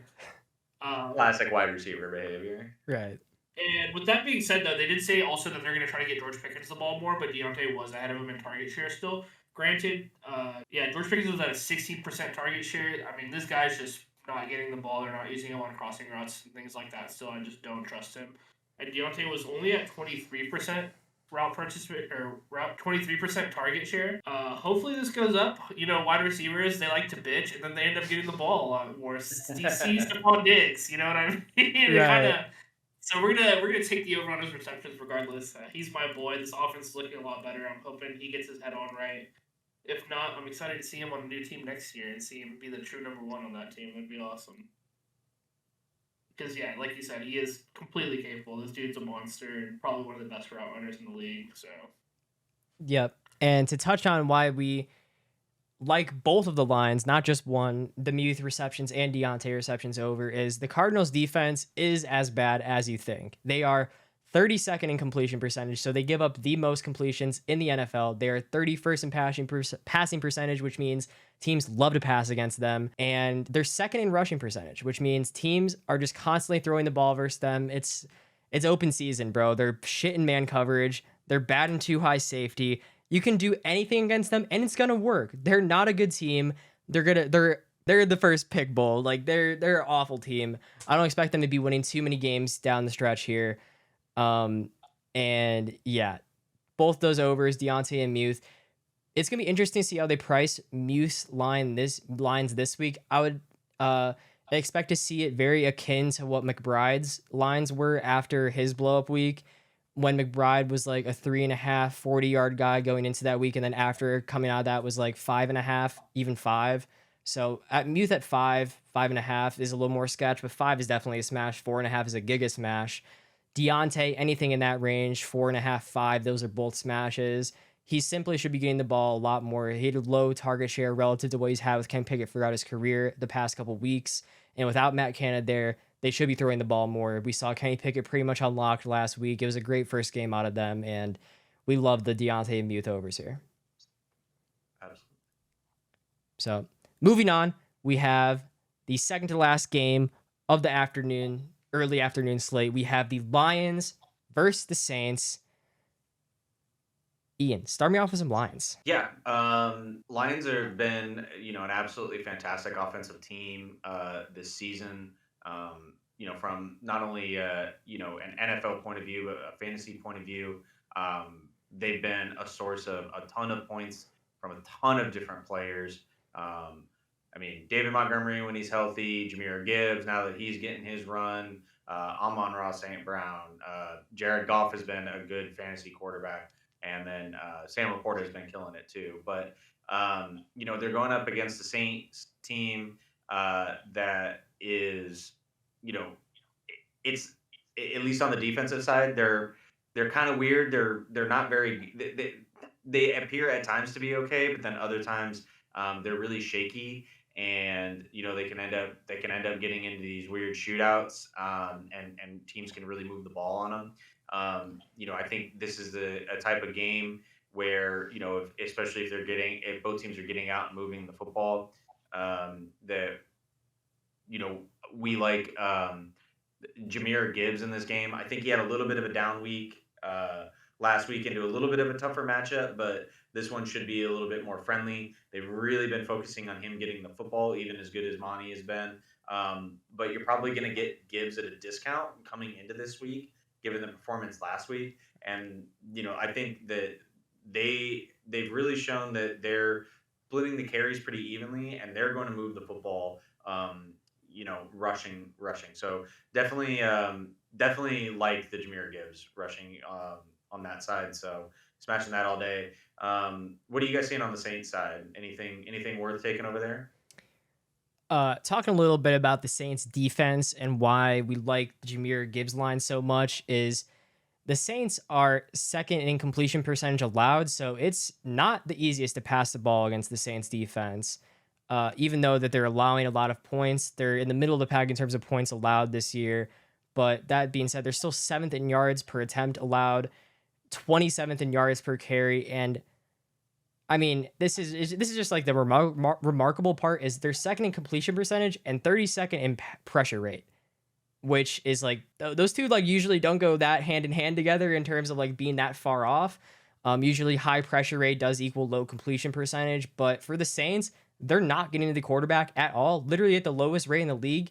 Classic wide receiver behavior. Right. And with that being said, though, they did say also that they're going to try to get George Pickens the ball more, but Deontay was ahead of him in target share still. Granted, George Pickens was at a 16% target share. I mean, this guy's just not getting the ball. They're not using him on crossing routes and things like that. Still, I just don't trust him. And Deontay was only at 23% route 23% target share. Hopefully this goes up. Wide receivers, they like to bitch, and then they end up getting the ball a lot more. He sees Stephon Diggs, you know what I mean? Right. So we're gonna take the over on his receptions regardless. He's my boy. This offense is looking a lot better. I'm hoping he gets his head on right. If not, I'm excited to see him on a new team next year and see him be the true number 1 on that team. That'd be awesome. Because like you said, he is completely capable. This dude's a monster and probably one of the best route runners in the league. So. Yep. And to touch on why we like both of the lines, not just one, the Muth receptions and Deontay receptions over, is the Cardinals defense is as bad as you think. They are 32nd in completion percentage, so they give up the most completions in the NFL. They are 31st in passing percentage, which means teams love to pass against them. And they're second in rushing percentage, which means teams are just constantly throwing the ball versus them. It's open season, bro. They're shit in man coverage. They're bad in too high safety. You can do anything against them, and it's gonna work. They're not a good team. They're the first pick bowl. Like they're an awful team. I don't expect them to be winning too many games down the stretch here. And yeah, both those overs, Deontay and Muth. It's gonna be interesting to see how they price Muth's lines this week. I would expect to see it very akin to what McBride's lines were after his blow up week, when McBride was like a 3.5 40-yard guy going into that week, and then after coming out of that was like 5.5, even 5. So at Muth at 5.5 is a little more sketch, but 5 is definitely a smash. 4.5 is a giga smash. Deontay, anything in that range, 4.5, 5, those are both smashes. He simply should be getting the ball a lot more. He had a low target share relative to what he's had with Kenny Pickett throughout his career the past couple weeks. And without Matt Canada there, they should be throwing the ball more. We saw Kenny Pickett pretty much unlocked last week. It was a great first game out of them, and we love the Deontay and Muth overs here. Absolutely. So moving on, we have the second to last game of the early afternoon slate. We have the Lions versus the Saints. Ian, start me off with some Lions. Yeah, Lions have been, an absolutely fantastic offensive team this season. From not only an NFL point of view, but a fantasy point of view. they've been a source of a ton of points from a ton of different players. Um, I mean, David Montgomery when he's healthy, Jameer Gibbs now that he's getting his run, Amon-Ra St. Brown, Jared Goff has been a good fantasy quarterback, and then Sam Laporta has been killing it too. But they're going up against the Saints team that is, you know, it's at least on the defensive side, they're kind of weird. They're not very. They appear at times to be okay, but then other times they're really shaky, and they can end up getting into these weird shootouts, and teams can really move the ball on them. I think this is a type of game where especially if both teams are getting out and moving the football, that we like Jameer Gibbs in this game. I think he had a little bit of a down week last week into a little bit of a tougher matchup, but this one should be a little bit more friendly. They've really been focusing on him getting the football, even as good as Monty has been. But you're probably going to get Gibbs at a discount coming into this week, given the performance last week. And I think that they've really shown that they're splitting the carries pretty evenly, and they're going to move the football. Rushing. So definitely like the Jameer Gibbs rushing on that side. So smashing that all day. What are you guys seeing on the Saints side? Anything worth taking over there? Talking a little bit about the Saints defense and why we like the Jameer Gibbs line so much is the Saints are second in completion percentage allowed, so it's not the easiest to pass the ball against the Saints defense. Even though that they're allowing a lot of points, they're in the middle of the pack in terms of points allowed this year. But that being said, they're still 7th in yards per attempt allowed, 27th in yards per carry, and I mean, this is just like the remarkable part is they're second in completion percentage and 32nd in pressure rate, which is like those two like usually don't go that hand in hand together in terms of like being that far off. Usually high pressure rate does equal low completion percentage, but for the Saints, they're not getting to the quarterback at all, literally at the lowest rate in the league,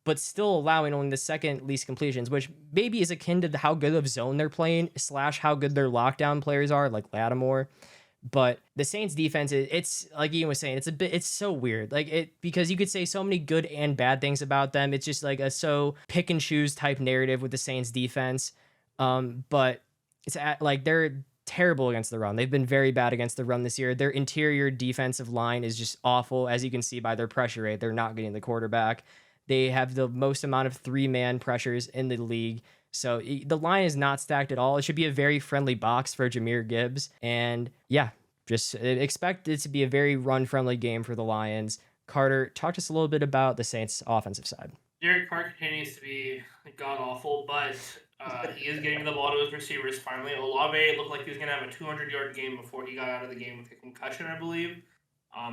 but still allowing only the second least completions, which maybe is akin to how good of zone they're playing / how good their lockdown players are, like Lattimore. But the Saints defense, it's like Ian was saying, it's so weird. Because you could say so many good and bad things about them. It's just like a so pick and choose type narrative with the Saints defense. But they're terrible against the run. They've been very bad against the run this year. Their interior defensive line is just awful. As you can see by their pressure rate, they're not getting the quarterback. They have the most amount of 3-man pressures in the league. So the line is not stacked at all. It should be a very friendly box for Jameer Gibbs. And yeah, just expect it to be a very run-friendly game for the Lions. Carter, talk to us a little bit about the Saints' offensive side. Derek Carr continues to be god-awful, but he is getting the ball to his receivers finally. Olave looked like he was going to have a 200-yard game before he got out of the game with a concussion, I believe.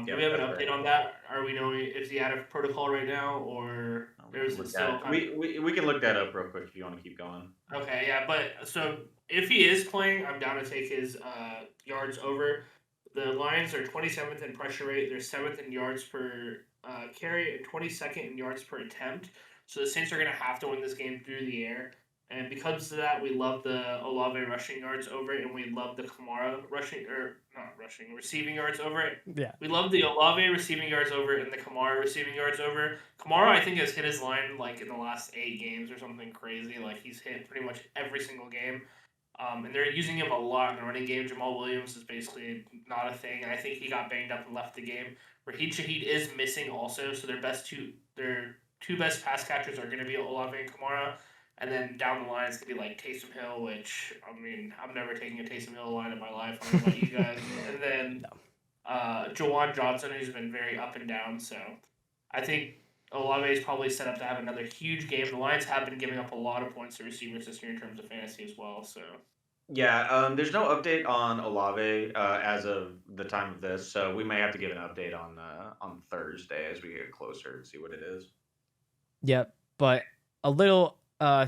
Do we have an update on that? Are we knowing, is he out of protocol right now, or there's still... We can look that up real quick if you want to keep going. Okay, yeah, but so if he is playing, I'm down to take his yards over. The Lions are 27th in pressure rate. They're 7th in yards per carry and 22nd in yards per attempt. So the Saints are going to have to win this game through the air. And because of that, we love the Olave rushing yards over it, and we love the Kamara receiving yards over it. Yeah. We love the Olave receiving yards over it and the Kamara receiving yards over. Kamara, I think, has hit his line like in the last 8 games or something crazy. Like he's hit pretty much every single game. And they're using him a lot in the running game. Jamal Williams is basically not a thing, and I think he got banged up and left the game. Raheem Shaheed is missing also, so their two best pass catchers are going to be Olave and Kamara. And then down the line, it's going to be like Taysom Hill, which, I mean, I'm never taking a Taysom Hill line in my life. I don't know about you guys. And then Jawan Johnson, who's been very up and down. So I think Olave is probably set up to have another huge game. The Lions have been giving up a lot of points to receivers this year in terms of fantasy as well. So Yeah, there's no update on Olave as of the time of this, so we may have to give an update on Thursday as we get closer and see what it is. Yep, but a little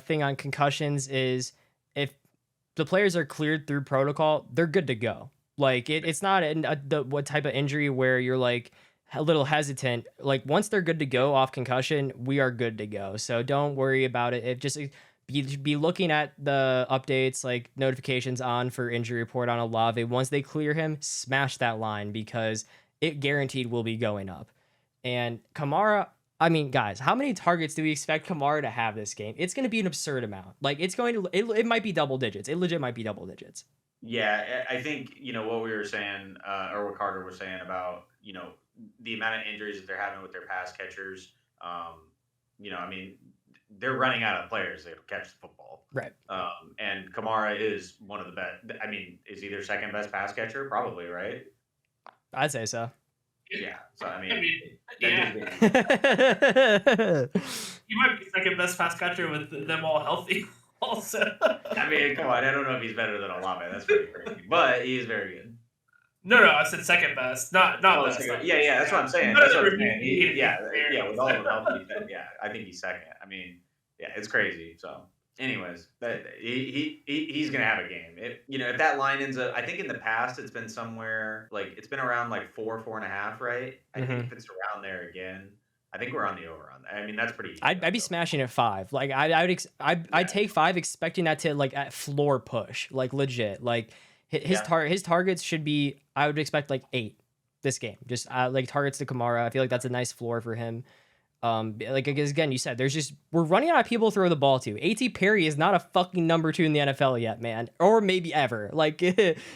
thing on concussions is if the players are cleared through protocol, they're good to go. Like it's not what type of injury where you're like a little hesitant. Like once they're good to go off concussion, we are good to go. So don't worry about it. It just be looking at the updates, like notifications on for injury report on Olave. Once they clear him, smash that line because it guaranteed will be going up. And Kamara, I mean, guys, how many targets do we expect Kamara to have this game? It's going to be an absurd amount. Like, it might be double digits. It legit might be double digits. Yeah, I think, what we were saying, or what Carter was saying about, the amount of injuries that they're having with their pass catchers. I mean, they're running out of players that catch the football. Right. And Kamara is one of the best. I mean, is he their second best pass catcher? Probably, right? I'd say so. Yeah. So, I mean yeah. He might be second best pass catcher with them all healthy. Also, I mean, come on. I don't know if he's better than Olave. That's pretty crazy. But he is very good. No, I said second best, not best. Yeah, that's what I'm saying. That's what I'm saying. Yeah, with all of them healthy, I think he's second. I mean, yeah, it's crazy. So, anyways, he's gonna have a game. If that line ends up, I think in the past it's been somewhere it's been around 4.5, right? I think if it's around there again, I think we're on the over on that. I mean, that's pretty easy. I'd be smashing at 5. Like I'd take 5, expecting that to at floor push, legit. Like his targets should be. I would expect 8 this game. Just targets to Kamara. I feel like that's a nice floor for him. Again, you said we're running out of people to throw the ball to. A.T. Perry is not a fucking number 2 in the NFL yet, man, or maybe ever.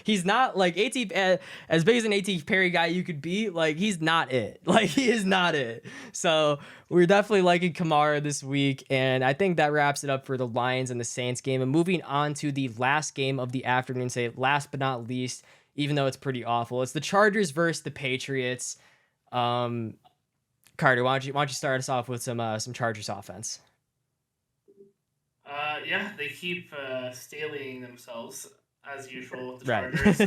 He's not A.T. As big as an A.T. Perry guy you could be. He's not it. He is not it. So we're definitely liking Kamara this week, and I think that wraps it up for the Lions and the Saints game. And moving on to the last game of the afternoon, last but not least, even though it's pretty awful, it's the Chargers versus the Patriots. Carter, why don't you start us off with some Chargers offense? Yeah, they keep stealing themselves as usual with the Right. Chargers.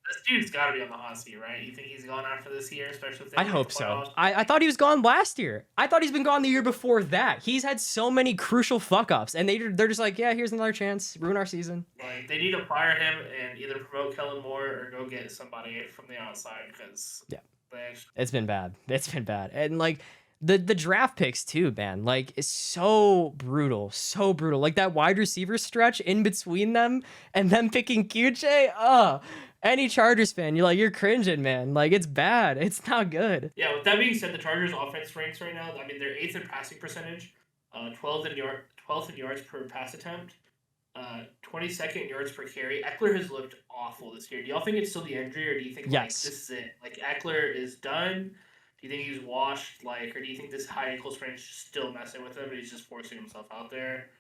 This dude's got to be on the hot seat, right? You think he's gone after this year, especially if they I hope so. I thought he was gone last year. I thought he's been gone the year before that. He's had so many crucial fuck ups, and they're just yeah, here's another chance, ruin our season. They need to fire him and either promote Kellen Moore or go get somebody from the outside because it's been bad. And the draft picks too, man. It's so brutal. That wide receiver stretch in between them and them picking QJ. Any Chargers fan, you're cringing, man. It's bad. It's not good. Yeah, with that being said, the Chargers offense ranks right now. I mean, they're 8th in passing percentage, 12th in yards per pass attempt, 22nd in yards per carry. Eckler has looked awful this year. Do y'all think it's still the injury, or do you think this is it? Eckler is done? Do you think he's washed? Or do you think this high ankle sprain is still messing with him, and he's just forcing himself out there?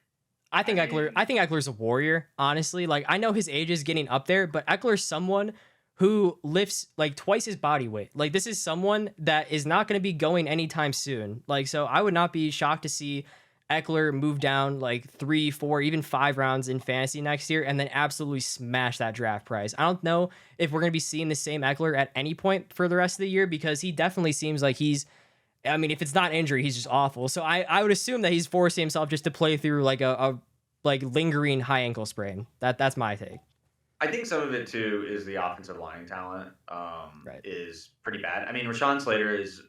I think Eckler's a warrior, honestly. I know his age is getting up there, but Eckler's someone who lifts twice his body weight. This is someone that is not going to be going anytime soon. So I would not be shocked to see Eckler move down 3, 4, even 5 rounds in fantasy next year and then absolutely smash that draft price. I don't know if we're going to be seeing the same Eckler at any point for the rest of the year because he definitely seems like if it's not injury, he's just awful. So I would assume that he's forcing himself just to play through a lingering high ankle sprain. That's my take. I think some of it too is the offensive line talent is pretty bad. I mean, Rashawn Slater is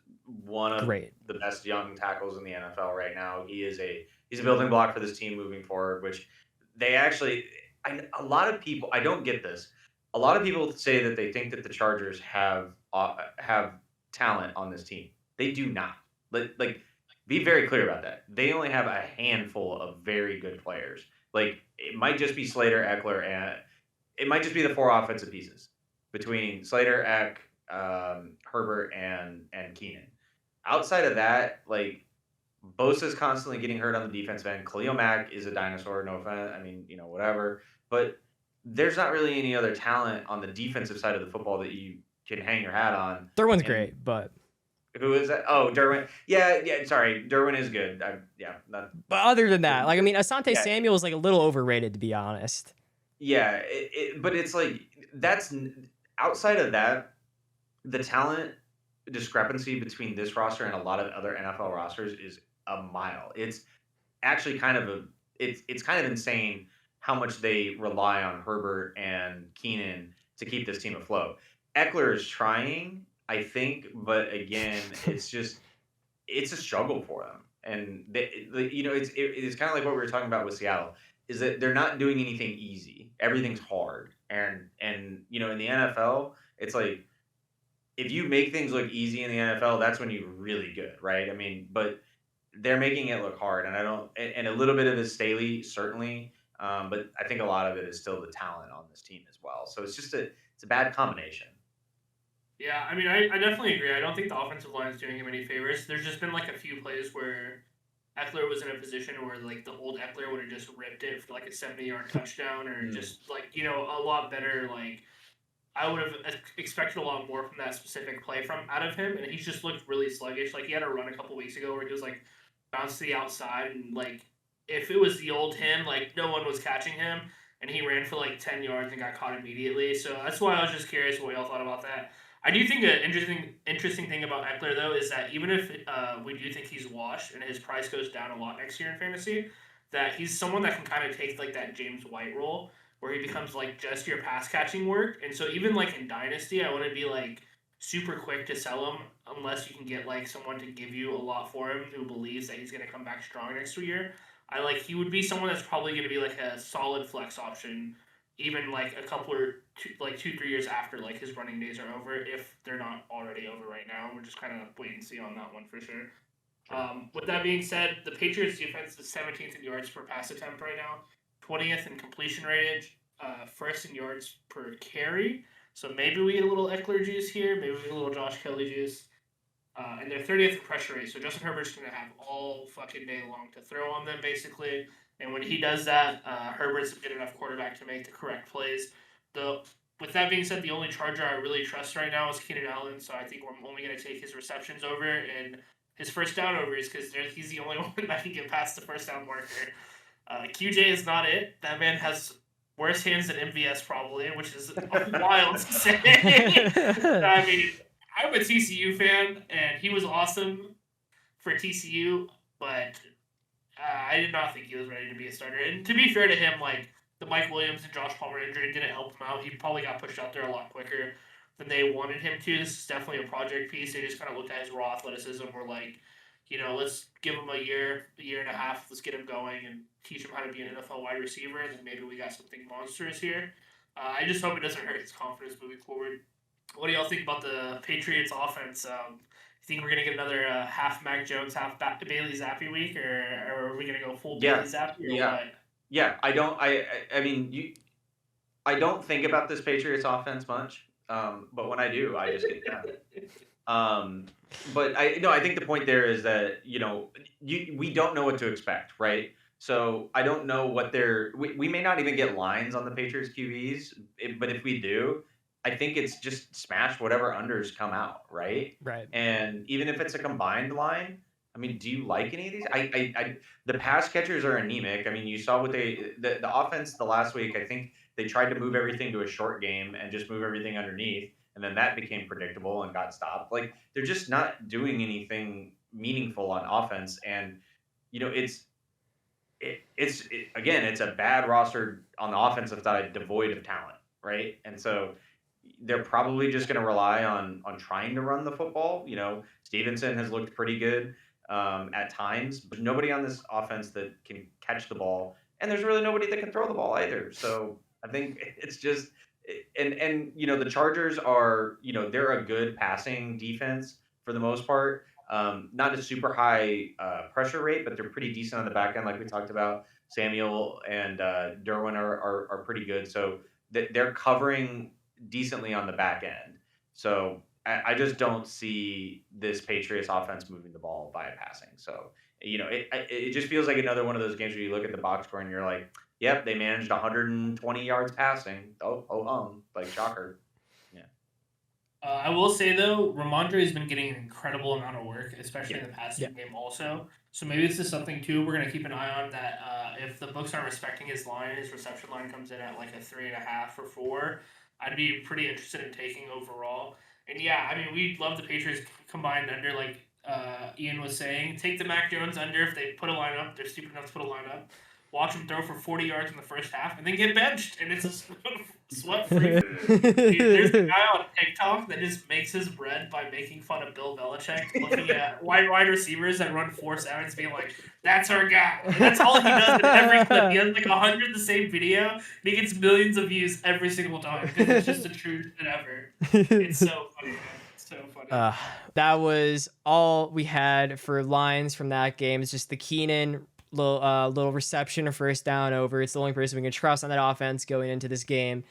one of the best young tackles in the NFL right now. He's a building block for this team moving forward, which they actually a lot of people, I don't get this. A lot of people say that they think that the Chargers have talent on this team. They do not. Be very clear about that. They only have a handful of very good players. It might just be Slater, Eckler, and it might just be the 4 offensive pieces between Slater, Eck, Herbert, and Keenan. Outside of that, Bosa's constantly getting hurt on the defensive end. Khalil Mack is a dinosaur, no offense. I mean, whatever. But there's not really any other talent on the defensive side of the football that you can hang your hat on. Derwin's great, but who is that? Oh, Derwin. Yeah. Sorry, Derwin is good. But other than that, Asante Samuel is a little overrated, to be honest. Yeah, but it's that's outside of that, the talent discrepancy between this roster and a lot of other NFL rosters is a mile. It's actually kind of it's kind of insane how much they rely on Herbert and Keenan to keep this team afloat. Eckler is trying, I think, but again, it's a struggle for them. and it's kind of like what we were talking about with Seattle, is that they're not doing anything easy. Everything's hard, and in the NFL, it's like if you make things look easy in the NFL, that's when you're really good, right? I mean, but they're making it look hard, and I don't, and a little bit of it is Staley, certainly, but I think a lot of it is still the talent on this team as well. So it's a bad combination. Yeah, I mean, I definitely agree. I don't think the offensive line is doing him any favors. There's just been like a few plays where Eckler was in a position where like the old Eckler would have just ripped it for like a 70-yard touchdown, or just like a lot better. Like I would have expected a lot more from that specific play from out of him, and he's just looked really sluggish. Like he had a run a couple weeks ago where he was like bounced to the outside, and like if it was the old him, like no one was catching him, and he ran for like 10 yards and got caught immediately. So that's why I was just curious what y'all thought about that. I do think an interesting thing about Eckler though is that even if we do think he's washed and his price goes down a lot next year in fantasy, that he's someone that can kind of take like that James White role where he becomes like just your pass catching work. And so even like in Dynasty, I wouldn't be like super quick to sell him unless you can get like someone to give you a lot for him who believes that he's going to come back strong next year. He would be someone that's probably going to be like a solid flex option, even like a couple or 2-3 years after like his running days are over, if they're not already over right now. We're just kind of wait and see on that one for sure. With that being said, the Patriots defense is 17th in yards per pass attempt right now, 20th in completion rate, first in yards per carry. So maybe we get a little Eckler juice here, maybe we get a little Josh Kelly juice. And they're 30th in pressure rate, so Justin Herbert's going to have all fucking day long to throw on them, basically. And when he does that, Herbert's a good enough quarterback to make the correct plays. With that being said, the only Charger I really trust right now is Keenan Allen, so I think we're only going to take his receptions over and his first down overs because he's the only one that can get past the first down marker. QJ is not it. That man has worse hands than MVS probably, which is wild to say. I mean, I'm a TCU fan, and he was awesome for TCU, but I did not think he was ready to be a starter. And to be fair to him, like the Mike Williams and Josh Palmer injury didn't help him out. He probably got pushed out there a lot quicker than they wanted him to. This is definitely a project piece. They just kind of looked at his raw athleticism. We're like, let's give him a year and a half. Let's get him going and teach him how to be an NFL wide receiver. And then maybe we got something monstrous here. I just hope it doesn't hurt his confidence moving forward. What do y'all think about the Patriots offense? You think we're going to get another half Mac Jones, half Bailey Zappi week, or are we going to go full Bailey Zappi? Or what? Yeah. I don't. I mean, I don't think about this Patriots offense much, but when I do, I just get down. But I think the point there is that we don't know what to expect, right? So I don't know what we may not even get lines on the Patriots QBs, but if we do, I think it's just smash whatever unders come out, right? Right. And even if it's a combined line, I mean, do you like any of these? The pass catchers are anemic. I mean, you saw what the offense the last week. I think they tried to move everything to a short game and just move everything underneath, and then that became predictable and got stopped. Like they're just not doing anything meaningful on offense, and it's a bad roster on the offensive side, devoid of talent, right? And so they're probably just going to rely on trying to run the football. Stevenson has looked pretty good at times, but nobody on this offense that can catch the ball, and there's really nobody that can throw the ball either. So I think it's just and the Chargers are they're a good passing defense for the most part. Not a super high pressure rate, but they're pretty decent on the back end, like we talked about. Samuel and Derwin are pretty good, so they're covering decently on the back end. So I just don't see this Patriots offense moving the ball via passing. So it just feels like another one of those games where you look at the box score and you're like, yep, they managed 120 yards passing. Like shocker. I will say though, Ramondre has been getting an incredible amount of work, especially in the passing game also. So maybe this is something too we're gonna keep an eye on. That if the books aren't respecting his line, his reception line comes in at like a 3.5 or 4. I'd be pretty interested in taking overall. And yeah, I mean, we'd love the Patriots combined under, like Ian was saying. Take the Mac Jones under if they put a line up. They're stupid enough to put a line up. watch him throw for 40 yards in the first half, and then get benched, and it's a sweat-free. There's a guy on TikTok that just makes his bread by making fun of Bill Belichick, looking at wide receivers that run 4.7s, being like, "That's our guy." And that's all he does in every clip. He has like 100 the same video, and he gets millions of views every single time because it's just the truest thing ever. It's so funny, man. It's so funny. That was all we had for lines from that game. It's just the Keenan little reception or first down over. It's the only person we can trust on that offense going into this game.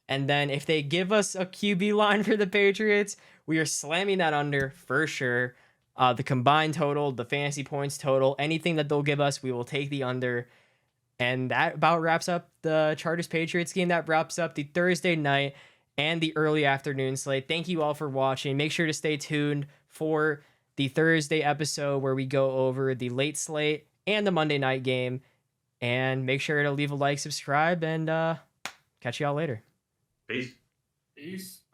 And then if they give us a QB line for the Patriots, we are slamming that under for sure. The combined total, the fantasy points total, anything that they'll give us, we will take the under. And that about wraps up the Chargers-Patriots game. That wraps up the Thursday night and the early afternoon slate. Thank you all for watching. Make sure to stay tuned for the Thursday episode where we go over the late slate and the Monday night game. And make sure to leave a like, subscribe, and catch y'all later. Peace. Peace.